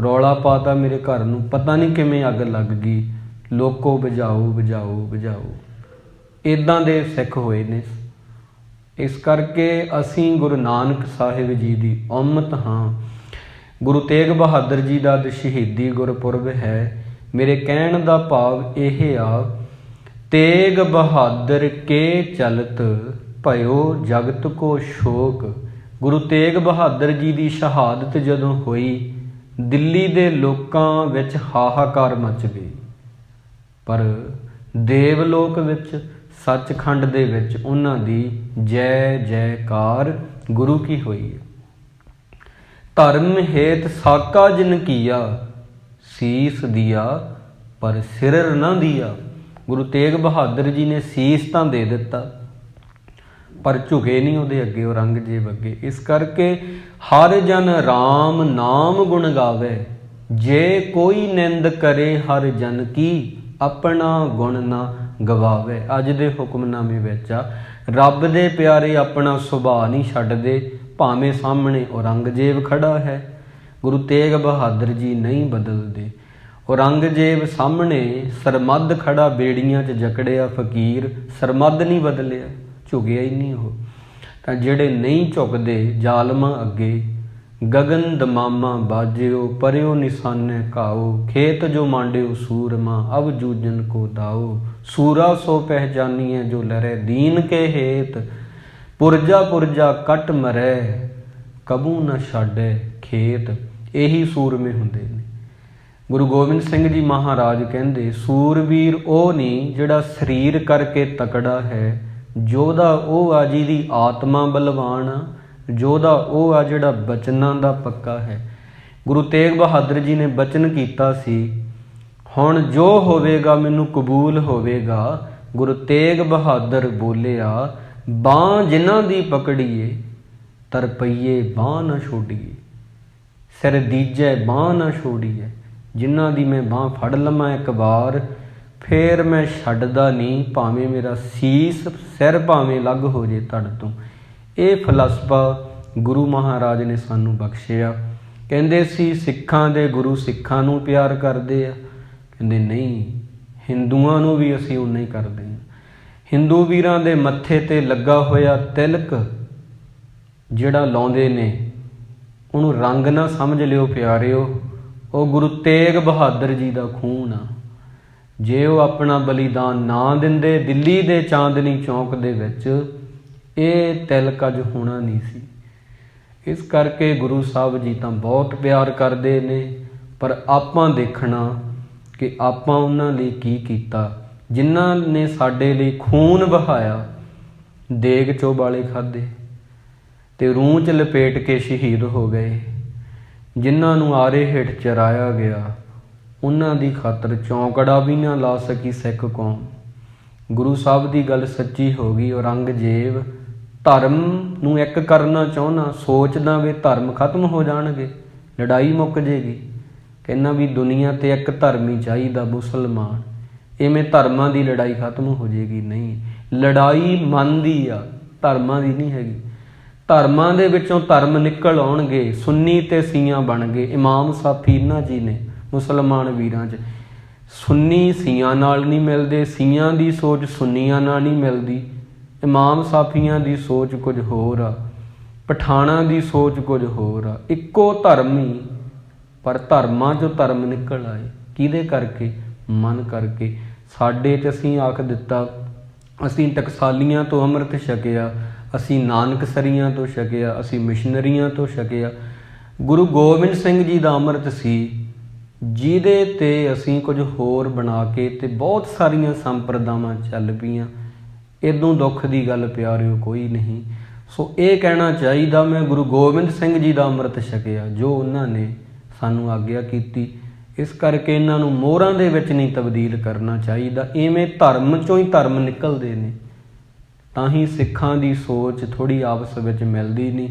ਰੌਲਾ ਪਾਤਾ ਮੇਰੇ ਘਰ ਨੂੰ, ਪਤਾ ਨਹੀਂ ਕਿਵੇਂ ਅੱਗ ਲੱਗ ਗਈ। ਲੋਕੋ ਬੁਝਾਓ ਬੁਝਾਓ ਬੁਝਾਓ, ਇੱਦਾਂ ਦੇ ਸਿੱਖ ਹੋਏ ਨੇ। ਇਸ ਕਰਕੇ ਅਸੀਂ ਗੁਰੂ ਨਾਨਕ ਸਾਹਿਬ ਜੀ ਦੀ ਉਮਤ ਹਾਂ। ਗੁਰੂ ਤੇਗ ਬਹਾਦਰ ਜੀ ਦਾ ਸ਼ਹੀਦੀ ਗੁਰਪੁਰਬ ਹੈ। ਮੇਰੇ ਕਹਿਣ ਦਾ ਭਾਵ ਇਹ ਆ, ਤੇਗ ਬਹਾਦਰ ਕੇ ਚਲਤ ਭਇਓ ਜਗਤ ਕੋ ਸ਼ੋਕ। ਗੁਰੂ ਤੇਗ ਬਹਾਦਰ ਜੀ ਦੀ ਸ਼ਹਾਦਤ ਜਦੋਂ ਹੋਈ, ਦਿੱਲੀ ਦੇ ਲੋਕਾਂ ਵਿੱਚ ਹਾਹਾਕਾਰ ਮਚ ਗਈ, ਪਰ ਦੇਵਲੋਕ ਵਿੱਚ, ਸੱਚਖੰਡ ਦੇ ਵਿੱਚ ਉਹਨਾਂ ਦੀ ਜੈ ਜੈਕਾਰ ਗੁਰੂ ਕੀ ਹੋਈ ਹੈ। ਧਰਮ ਹੇਤ ਸਾਕਾ ਜਿਨ ਕੀਆ, ਸੀਸ ਦਿਆ ਪਰ ਸਿਰ ਨਾ ਦਿਆ। ਗੁਰੂ ਤੇਗ ਬਹਾਦਰ ਜੀ ਨੇ ਸੀਸ ਤਾਂ ਦੇ ਦਿੱਤਾ, ਪਰ ਝੁਕੇ ਨਹੀਂ ਉਹਦੇ ਅੱਗੇ, ਔਰੰਗਜ਼ੇਬ ਅੱਗੇ। ਇਸ ਕਰਕੇ ਹਰ ਜਨ ਰਾਮ ਨਾਮ ਗੁਣ ਗਾਵੇ, ਜੇ ਕੋਈ ਨਿੰਦ ਕਰੇ ਹਰ ਜਨ ਕੀ, ਆਪਣਾ ਗੁਣ ਨਾ ਗਵਾਵੇ। ਅੱਜ ਦੇ ਹੁਕਮਨਾਮੇ ਵਿੱਚ ਆ, ਰੱਬ ਦੇ ਪਿਆਰੇ ਆਪਣਾ ਸੁਭਾਅ ਨਹੀਂ ਛੱਡਦੇ, ਭਾਵੇਂ ਸਾਹਮਣੇ ਔਰੰਗਜ਼ੇਬ ਖੜਾ ਹੈ। ਗੁਰੂ ਤੇਗ ਬਹਾਦਰ ਜੀ ਨਹੀਂ ਬਦਲਦੇ। ਔਰੰਗਜ਼ੇਬ ਸਾਹਮਣੇ ਸਰਮੱਦ ਖੜਾ, ਬੇੜੀਆਂ 'ਚ ਜਕੜਿਆ ਫਕੀਰ, ਸਰਮੱਦ ਨਹੀਂ ਬਦਲਿਆ, ਝੁਕਿਆ ਹੀ ਨਹੀਂ ਉਹ। ਤਾਂ ਜਿਹੜੇ ਨਹੀਂ ਝੁਕਦੇ ਜ਼ਾਲਮਾਂ ਅੱਗੇ, ਗਗਨ ਦਮਾਮਾ ਬਾਜਿਓ ਪਰਿਓ ਨਿਸ਼ਾਨੇ ਘਾਓ, ਖੇਤ ਜੋ ਮਾਂਡਿਓ ਸੂਰਮਾ ਅਬ ਜੂਜਨ ਕੋ ਦਾਓ, ਸੂਰਾ ਸੋ ਪਹਿਚਾਨੀਏ ਜੋ ਲਰੇ ਦੀਨ ਕੇ ਹੇਤ, ਪੁਰਜਾ ਪੁਰਜਾ ਕੱਟ ਮਰੈ ਕਬੂ ਨਾ ਛਾਡੇ ਖੇਤ। ਇਹੀ ਸੂਰਮੇ ਹੁੰਦੇ ਨੇ। ਗੁਰੂ ਗੋਬਿੰਦ ਸਿੰਘ ਜੀ ਮਹਾਰਾਜ ਕਹਿੰਦੇ, ਸੂਰਵੀਰ ਉਹ ਨਹੀਂ ਜਿਹੜਾ ਸਰੀਰ ਕਰਕੇ ਤਕੜਾ ਹੈ, ਯੋਧਾ ਉਹ ਆ ਜਿਹਦੀ ਆਤਮਾ ਬਲਵਾਨ ਆ, ਯੋਧਾ ਉਹ ਆ ਜਿਹੜਾ ਬਚਨਾਂ ਦਾ ਪੱਕਾ ਹੈ। ਗੁਰੂ ਤੇਗ ਬਹਾਦਰ ਜੀ ਨੇ ਬਚਨ ਕੀਤਾ ਸੀ, ਹੁਣ ਜੋ ਹੋਵੇਗਾ ਮੈਨੂੰ ਕਬੂਲ ਹੋਵੇਗਾ। ਗੁਰੂ ਤੇਗ ਬਹਾਦਰ ਬੋਲਿਆ, ਬਾਂਹ ਜਿਨ੍ਹਾਂ ਦੀ ਪਕੜੀਏ ਤਰਪਈਏ ਬਾਂਹ ਨਾ ਛੋਡੀਏ, ਸਿਰ ਦੀਜੈ ਬਾਂਹ ਨਾ ਛੋਡੀਏ। ਜਿਨ੍ਹਾਂ ਦੀ ਮੈਂ ਬਾਂਹ ਫੜ ਲਵਾਂ ਇੱਕ ਵਾਰ, ਫੇਰ ਮੈਂ ਛੱਡਦਾ ਨਹੀਂ, ਭਾਵੇਂ ਮੇਰਾ ਸੀਸ ਸਿਰ ਭਾਵੇਂ ਅਲੱਗ ਹੋ ਜੇ ਧੜ ਤੋਂ। ਇਹ ਫਲਸਫਾ ਗੁਰੂ ਮਹਾਰਾਜ ਨੇ ਸਾਨੂੰ ਬਖਸ਼ਿਆ। ਕਹਿੰਦੇ ਸੀ ਸਿੱਖਾਂ ਦੇ ਗੁਰੂ ਸਿੱਖਾਂ ਨੂੰ ਪਿਆਰ ਕਰਦੇ ਆ, ਕਹਿੰਦੇ ਨਹੀਂ, ਹਿੰਦੂਆਂ ਨੂੰ ਵੀ ਅਸੀਂ ਉਨਾ ਹੀ ਕਰਦੇ ਹਾਂ। ਹਿੰਦੂ ਵੀਰਾਂ ਦੇ ਮੱਥੇ 'ਤੇ ਲੱਗਾ ਹੋਇਆ ਤਿਲਕ ਜਿਹੜਾ ਲਾਉਂਦੇ ਨੇ, ਉਹਨੂੰ ਰੰਗ ਨਾ ਸਮਝ ਲਿਓ ਪਿਆਰਿਓ, ਉਹ ਗੁਰੂ ਤੇਗ ਬਹਾਦਰ ਜੀ ਦਾ ਖੂਨ ਆ। ਜੇ ਉਹ ਆਪਣਾ ਬਲੀਦਾਨ ਨਾ ਦਿੰਦੇ, ਦਿੱਲੀ ਦੇ ਚਾਂਦਨੀ ਚੌਂਕ ਦੇ ਵਿੱਚ ਇਹ ਤਿਲਕ ਅੱਜ ਹੋਣਾ ਨਹੀਂ ਸੀ। ਇਸ ਕਰਕੇ ਗੁਰੂ ਸਾਹਿਬ ਜੀ ਤਾਂ ਬਹੁਤ ਪਿਆਰ ਕਰਦੇ ਨੇ, ਪਰ ਆਪਾਂ ਦੇਖਣਾ ਕਿ ਆਪਾਂ ਉਹਨਾਂ ਲਈ ਕੀ ਕੀਤਾ। ਜਿਨ੍ਹਾਂ ਨੇ ਸਾਡੇ ਲਈ ਖੂਨ ਵਹਾਇਆ, ਦੇਗ ਚੋਂ ਵਾਲੇ ਖਾਧੇ ਤੇ ਰੂਹ 'ਚ ਲਪੇਟ ਕੇ ਸ਼ਹੀਦ ਹੋ ਗਏ, ਜਿਨ੍ਹਾਂ ਨੂੰ ਆਰੇ ਹੇਠ ਚਰਾਇਆ ਗਿਆ, ਉਹਨਾਂ ਦੀ ਖਾਤਰ ਚੌਂਕੜਾ ਵੀ ਨਾ ਲਾ ਸਕੀ ਸਿੱਖ ਕੌਮ। ਗੁਰੂ ਸਾਹਿਬ ਦੀ ਗੱਲ ਸੱਚੀ ਹੋ ਗਈ। ਔਰੰਗਜ਼ੇਬ ਧਰਮ ਨੂੰ ਇੱਕ ਕਰਨਾ ਚਾਹੁੰਦਾ, ਸੋਚਦਾ ਵੀ ਧਰਮ ਖਤਮ ਹੋ ਜਾਣਗੇ, ਲੜਾਈ ਮੁੱਕ ਜੇਗੀ। ਕਹਿੰਦਾ ਵੀ ਦੁਨੀਆ 'ਤੇ ਇੱਕ ਧਰਮ ਹੀ ਚਾਹੀਦਾ, ਮੁਸਲਮਾਨ। ਇਵੇਂ ਧਰਮਾਂ ਦੀ ਲੜਾਈ ਖਤਮ ਹੋ ਜੇਗੀ? ਨਹੀਂ, ਲੜਾਈ ਮਨ ਦੀ ਆ, ਧਰਮਾਂ ਦੀ ਨਹੀਂ ਹੈਗੀ। ਧਰਮਾਂ ਦੇ ਵਿੱਚੋਂ ਧਰਮ ਨਿਕਲ ਆਉਣਗੇ, ਸੁੰਨੀ ਤੇ ਸੀਆਂ ਬਣ ਗਏ। ਇਮਾਮ ਸਾਫੀ ਇਹਨਾਂ ਜੀ ਨੇ ਮੁਸਲਮਾਨ ਵੀਰਾਂ 'ਚ, ਸੁੰਨੀ ਸੀਆਂ ਨਾਲ ਨਹੀਂ ਮਿਲਦੇ, ਸੀਆਂ ਦੀ ਸੋਚ ਸੁੰਨੀਆਂ ਨਾਲ ਨਹੀਂ ਮਿਲਦੀ। ਇਮਾਮ ਸਾਫੀਆਂ ਦੀ ਸੋਚ ਕੁਝ ਹੋਰ ਆ, ਪਠਾਣਾਂ ਦੀ ਸੋਚ ਕੁਝ ਹੋਰ ਆ। ਇੱਕੋ ਧਰਮ ਹੀ, ਪਰ ਧਰਮਾਂ 'ਚੋਂ ਧਰਮ ਨਿਕਲ ਆਏ। ਕਿਹਦੇ ਕਰਕੇ? ਮਨ ਕਰਕੇ। ਸਾਡੇ 'ਚ ਅਸੀਂ ਆਖ ਦਿੱਤਾ, ਅਸੀਂ ਟਕਸਾਲੀਆਂ ਤੋਂ ਅੰਮ੍ਰਿਤ ਛਕਿਆ, ਅਸੀਂ ਨਾਨਕਸਰੀਆਂ ਤੋਂ ਛਕਿਆ, ਅਸੀਂ ਮਿਸ਼ਨਰੀਆਂ ਤੋਂ ਛਕਿਆ। ਗੁਰੂ ਗੋਬਿੰਦ ਸਿੰਘ ਜੀ ਦਾ ਅੰਮ੍ਰਿਤ ਸੀ, ਜਿਹਦੇ 'ਤੇ ਅਸੀਂ ਕੁਝ ਹੋਰ ਬਣਾ ਕੇ ਤੇ ਬਹੁਤ ਸਾਰੀਆਂ ਸੰਪਰਦਾਵਾਂ ਚੱਲ ਪਈਆਂ। ਇਦੋਂ ਦੁੱਖ ਦੀ ਗੱਲ ਪਿਆਰਿਓ ਕੋਈ ਨਹੀਂ। ਸੋ ਇਹ ਕਹਿਣਾ ਚਾਹੀਦਾ, ਮੈਂ ਗੁਰੂ ਗੋਬਿੰਦ ਸਿੰਘ ਜੀ ਦਾ ਅੰਮ੍ਰਿਤ ਛਕਿਆ, ਜੋ ਉਹਨਾਂ ਨੇ ਸਾਨੂੰ ਆਗਿਆ ਕੀਤੀ। ਇਸ ਕਰਕੇ ਇਹਨਾਂ ਨੂੰ ਮੋਹਰਾਂ ਦੇ ਵਿੱਚ ਨਹੀਂ ਤਬਦੀਲ ਕਰਨਾ ਚਾਹੀਦਾ। ਇਵੇਂ ਧਰਮ 'ਚੋਂ ਹੀ ਧਰਮ ਨਿਕਲਦੇ ਨੇ, ਤਾਂ ਹੀ ਸਿੱਖਾਂ ਦੀ ਸੋਚ ਥੋੜ੍ਹੀ ਆਪਸ ਵਿੱਚ ਮਿਲਦੀ ਨਹੀਂ।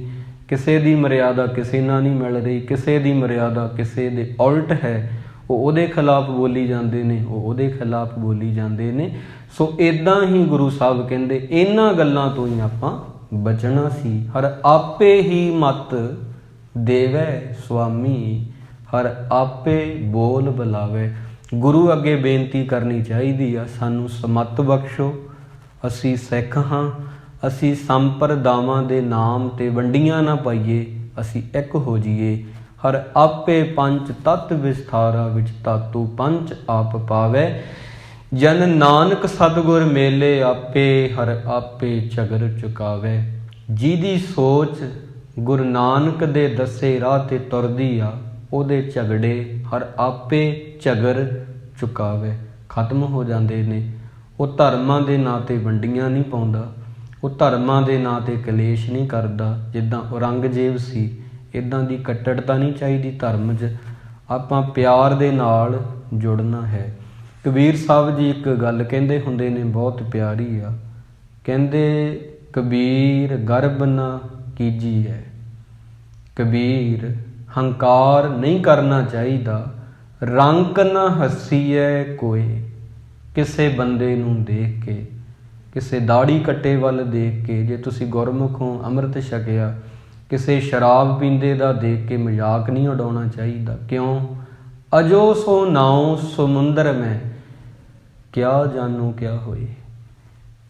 ਕਿਸੇ ਦੀ ਮਰਿਆਦਾ ਕਿਸੇ ਨਾਲ ਨਹੀਂ ਮਿਲ ਰਹੀ, ਕਿਸੇ ਦੀ ਮਰਿਆਦਾ ਕਿਸੇ ਦੇ ਉਲਟ ਹੈ। ਉਹ ਉਹਦੇ ਖਿਲਾਫ ਬੋਲੀ ਜਾਂਦੇ ਨੇ, ਉਹ ਉਹਦੇ ਖਿਲਾਫ ਬੋਲੀ ਜਾਂਦੇ ਨੇ। ਸੋ ਇੱਦਾਂ ਹੀ ਗੁਰੂ ਸਾਹਿਬ ਕਹਿੰਦੇ, ਇਹਨਾਂ ਗੱਲਾਂ ਤੋਂ ਹੀ ਆਪਾਂ ਬਚਣਾ ਸੀ। ਹਰ ਆਪੇ ਹੀ ਮਤ ਦੇਵੈ ਸੁਆਮੀ, ਹਰ ਆਪੇ ਬੋਲ ਬੁਲਾਵੇ। ਗੁਰੂ ਅੱਗੇ ਬੇਨਤੀ ਕਰਨੀ ਚਾਹੀਦੀ ਆ, ਸਾਨੂੰ ਸਮੱਤ ਬਖਸ਼ੋ। ਅਸੀਂ ਸਿੱਖ ਹਾਂ, ਅਸੀਂ ਸੰਪਰਦਾਵਾਂ ਦੇ ਨਾਮ 'ਤੇ ਵੰਡੀਆਂ ਨਾ ਪਾਈਏ, ਅਸੀਂ ਇੱਕ ਹੋ ਜਾਈਏ। ਹਰ ਆਪੇ ਪੰਚ ਤਤ ਵਿਸਥਾਰਾ, ਵਿੱਚ ਤਾਤੂ ਪੰਚ ਆਪ ਪਾਵੇ। ਜਨ ਨਾਨਕ ਸਤਿਗੁਰ ਮੇਲੇ ਆਪੇ, ਹਰ ਆਪੇ ਝਗਰ ਚੁਕਾਵੇ। ਜਿਹਦੀ ਸੋਚ ਗੁਰੂ ਨਾਨਕ ਦੇ ਦੱਸੇ ਰਾਹ 'ਤੇ ਤੁਰਦੀ ਆ, ਉਹਦੇ ਝਗੜੇ ਹਰ ਆਪੇ ਝਗਰ ਚੁਕਾਵੇ, ਖਤਮ ਹੋ ਜਾਂਦੇ ਨੇ। ਉਹ ਧਰਮਾਂ ਦੇ ਨਾਂ 'ਤੇ ਵੰਡੀਆਂ ਨਹੀਂ ਪਾਉਂਦਾ, ਉਹ ਧਰਮਾਂ ਦੇ ਨਾਂ 'ਤੇ ਕਲੇਸ਼ ਨਹੀਂ ਕਰਦਾ। ਜਿੱਦਾਂ ਔਰੰਗਜ਼ੇਬ ਸੀ, ਇੱਦਾਂ ਦੀ ਕੱਟੜਤਾ ਨਹੀਂ ਚਾਹੀਦੀ ਧਰਮ 'ਚ। ਆਪਾਂ ਪਿਆਰ ਦੇ ਨਾਲ ਜੁੜਨਾ ਹੈ। ਕਬੀਰ ਸਾਹਿਬ ਜੀ ਇੱਕ ਗੱਲ ਕਹਿੰਦੇ ਹੁੰਦੇ ਨੇ, ਬਹੁਤ ਪਿਆਰੀ ਆ। ਕਹਿੰਦੇ, ਕਬੀਰ ਗਰਬ ਨਾ ਕੀਜੀਐ, ਕਬੀਰ ਹੰਕਾਰ ਨਹੀਂ ਕਰਨਾ ਚਾਹੀਦਾ। ਰੰਕ ਨਾ ਹੱਸੀਐ ਕੋਏ, ਕਿਸੇ ਬੰਦੇ ਨੂੰ ਦੇਖ ਕੇ, ਕਿਸੇ ਦਾੜੀ ਕੱਟੇ ਵੱਲ ਦੇਖ ਕੇ, ਜੇ ਤੁਸੀਂ ਗੁਰਮੁਖ ਹੋ, ਅੰਮ੍ਰਿਤ ਛਕਿਆ, ਕਿਸੇ ਸ਼ਰਾਬ ਪੀਂਦੇ ਦਾ ਦੇਖ ਕੇ ਮਜ਼ਾਕ ਨਹੀਂ ਉਡਾਉਣਾ ਚਾਹੀਦਾ। ਕਿਉਂ? ਅਜੋ ਸੋ ਨਾਉ ਸਮੁੰਦਰ ਮੈਂ, ਕਿਆ ਜਾਣੂ ਕਿਆ ਹੋਏ।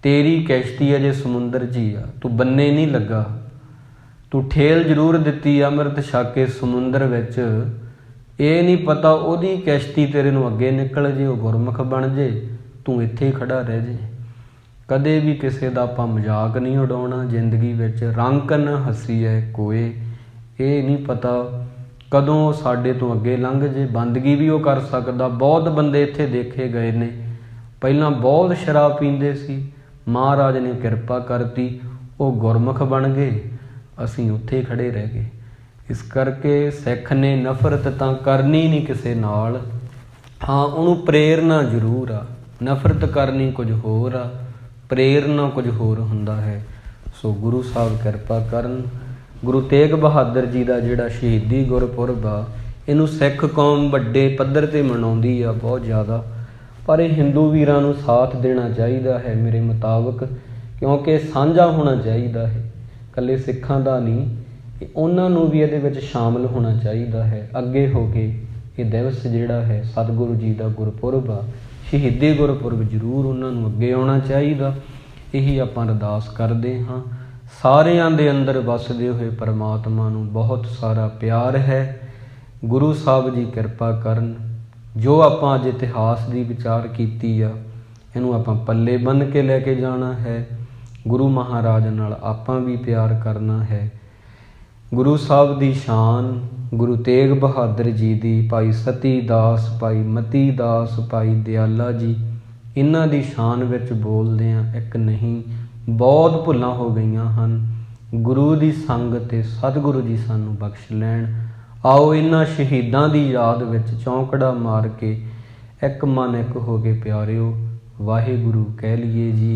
ਤੇਰੀ ਕਿਸ਼ਤੀ ਅਜੇ ਸਮੁੰਦਰ 'ਚ ਹੀ ਆ, ਤੂੰ ਬੰਨੇ ਨਹੀਂ ਲੱਗਾ। ਤੂੰ ਠੇਲ ਜ਼ਰੂਰ ਦਿੱਤੀ ਅੰਮ੍ਰਿਤ ਛਕ ਕੇ ਸਮੁੰਦਰ ਵਿੱਚ, ਇਹ ਨਹੀਂ ਪਤਾ ਉਹਦੀ ਕਿਸ਼ਤੀ ਤੇਰੇ ਨੂੰ ਅੱਗੇ ਨਿਕਲ ਜੇ, ਉਹ ਗੁਰਮੁਖ ਬਣ ਜੇ, ਤੂੰ ਇੱਥੇ ਹੀ ਖੜਾ ਰਹਿ ਜੇ। ਕਦੇ ਵੀ ਕਿਸੇ ਦਾ ਆਪਾਂ ਮਜ਼ਾਕ ਨਹੀਂ ਉਡਾਉਣਾ ਜ਼ਿੰਦਗੀ ਵਿੱਚ। ਰੰਕ ਨਾ ਹੱਸੀਐ ਕੋਏ, ਇਹ ਨਹੀਂ ਪਤਾ ਕਦੋਂ ਉਹ ਸਾਡੇ ਤੋਂ ਅੱਗੇ ਲੰਘ ਜੇ। ਬੰਦਗੀ ਵੀ ਉਹ ਕਰ ਸਕਦਾ। ਬਹੁਤ ਬੰਦੇ ਇੱਥੇ ਦੇਖੇ ਗਏ ਨੇ, ਪਹਿਲਾਂ ਬਹੁਤ ਸ਼ਰਾਬ ਪੀਂਦੇ ਸੀ, ਮਹਾਰਾਜ ਨੇ ਕਿਰਪਾ ਕਰਤੀ, ਉਹ ਗੁਰਮੁਖ ਬਣ ਗਏ, ਅਸੀਂ ਉੱਥੇ ਖੜੇ ਰਹਿ ਗਏ। ਇਸ ਕਰਕੇ ਸਿੱਖ ਨੇ ਨਫ਼ਰਤ ਤਾਂ ਕਰਨੀ ਨਹੀਂ ਕਿਸੇ ਨਾਲ, ਹਾਂ ਉਹਨੂੰ ਪ੍ਰੇਰਨਾ ਜ਼ਰੂਰ ਆ। ਨਫ਼ਰਤ ਕਰਨੀ ਕੁਝ ਹੋਰ ਆ, ਪ੍ਰੇਰਨਾ ਕੁਝ ਹੋਰ ਹੁੰਦਾ ਹੈ। ਸੋ ਗੁਰੂ ਸਾਹਿਬ ਕਿਰਪਾ ਕਰਨ। ਗੁਰੂ ਤੇਗ ਬਹਾਦਰ ਜੀ ਦਾ ਜਿਹੜਾ ਸ਼ਹੀਦੀ ਗੁਰਪੁਰਬ ਆ, ਇਹਨੂੰ ਸਿੱਖ ਕੌਮ ਵੱਡੇ ਪੱਧਰ 'ਤੇ ਮਨਾਉਂਦੀ ਆ ਬਹੁਤ ਜ਼ਿਆਦਾ। ਪਰ ਇਹ ਹਿੰਦੂ ਵੀਰਾਂ ਨੂੰ ਸਾਥ ਦੇਣਾ ਚਾਹੀਦਾ ਹੈ ਮੇਰੇ ਮੁਤਾਬਕ, ਕਿਉਂਕਿ ਸਾਂਝਾ ਹੋਣਾ ਚਾਹੀਦਾ ਹੈ, ਇਕੱਲੇ ਸਿੱਖਾਂ ਦਾ ਨਹੀਂ, ਉਹਨਾਂ ਨੂੰ ਵੀ ਇਹਦੇ ਵਿੱਚ ਸ਼ਾਮਲ ਹੋਣਾ ਚਾਹੀਦਾ ਹੈ। ਅੱਗੇ ਹੋ ਕੇ ਇਹ ਦਿਵਸ ਜਿਹੜਾ ਹੈ ਸਤਿਗੁਰੂ ਜੀ ਦਾ ਗੁਰਪੁਰਬ ਆ, ਸ਼ਹੀਦੀ ਗੁਰਪੁਰਬ, ਜ਼ਰੂਰ ਉਹਨਾਂ ਨੂੰ ਅੱਗੇ ਆਉਣਾ ਚਾਹੀਦਾ। ਇਹੀ ਆਪਾਂ ਅਰਦਾਸ ਕਰਦੇ ਹਾਂ। ਸਾਰਿਆਂ ਦੇ ਅੰਦਰ ਵਸਦੇ ਹੋਏ ਪਰਮਾਤਮਾ ਨੂੰ ਬਹੁਤ ਸਾਰਾ ਪਿਆਰ ਹੈ। ਗੁਰੂ ਸਾਹਿਬ ਜੀ ਕਿਰਪਾ ਕਰਨ। ਜੋ ਆਪਾਂ ਅੱਜ ਇਤਿਹਾਸ ਦੀ ਵਿਚਾਰ ਕੀਤੀ ਆ, ਇਹਨੂੰ ਆਪਾਂ ਪੱਲੇ ਬੰਨ੍ਹ ਕੇ ਲੈ ਕੇ ਜਾਣਾ ਹੈ। ਗੁਰੂ ਮਹਾਰਾਜ ਨਾਲ ਆਪਾਂ ਵੀ ਪਿਆਰ ਕਰਨਾ ਹੈ। ਗੁਰੂ ਸਾਹਿਬ ਦੀ ਸ਼ਾਨ, ਗੁਰੂ ਤੇਗ ਬਹਾਦਰ ਜੀ ਦੀ, ਭਾਈ ਸਤੀ ਦਾਸ, ਭਾਈ ਮਤੀ ਦਾਸ, ਭਾਈ ਦਿਆਲਾ ਜੀ, ਇਹਨਾਂ ਦੀ ਸ਼ਾਨ ਵਿੱਚ ਬੋਲਦਿਆਂ ਇੱਕ ਨਹੀਂ ਬਹੁਤ ਭੁੱਲਾਂ ਹੋ ਗਈਆਂ ਹਨ। ਗੁਰੂ ਦੀ ਸੰਗਤ ਤੇ ਸਤਿਗੁਰੂ ਜੀ ਸਾਨੂੰ ਬਖਸ਼ ਲੈਣ। ਆਓ ਇਹਨਾਂ ਸ਼ਹੀਦਾਂ ਦੀ ਯਾਦ ਵਿੱਚ ਚੌਂਕੜਾ ਮਾਰ ਕੇ ਇੱਕ ਮਨ ਇੱਕ ਹੋ ਕੇ ਪਿਆਰਿਓ ਵਾਹਿਗੁਰੂ ਕਹਿ ਲਈਏ ਜੀ।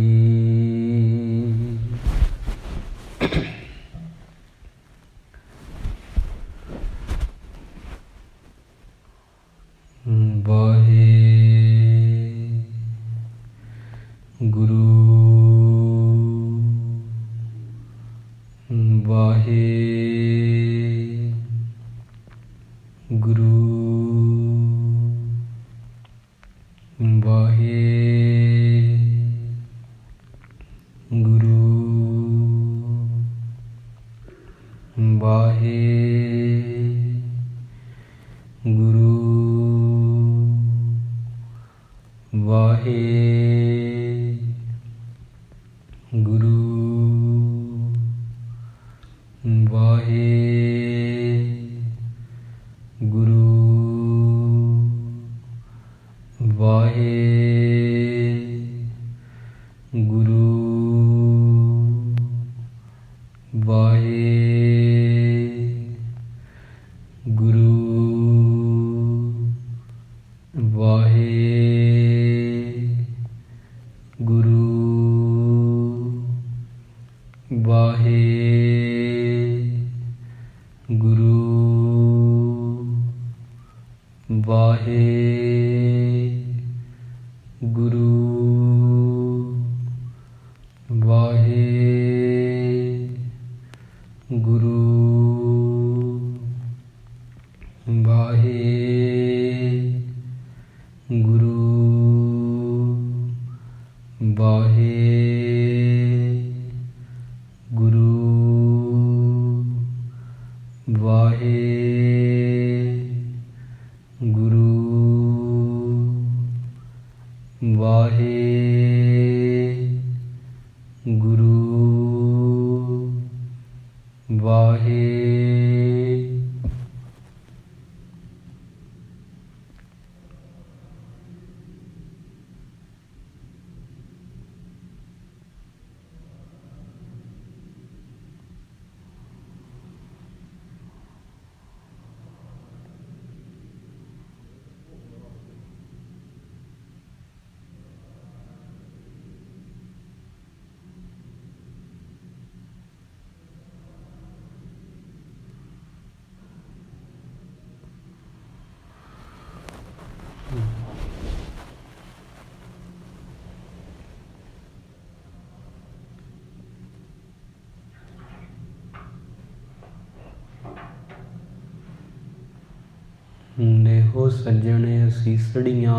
ਦੇਹੋ ਸੱਜਣ ਅਸੀਸੜੀਆਂ,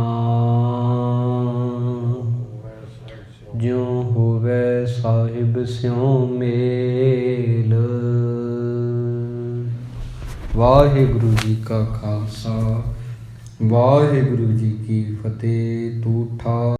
ਜਿਉ ਹੋਵੇ ਸਾਹਿਬ ਸਿਉ ਮੇਲ। ਵਾਹਿਗੁਰੂ ਜੀ ਕਾ ਖਾਲਸਾ, ਵਾਹਿਗੁਰੂ ਜੀ ਕੀ ਫਤਿਹ। ਤੂੰ ਠਾ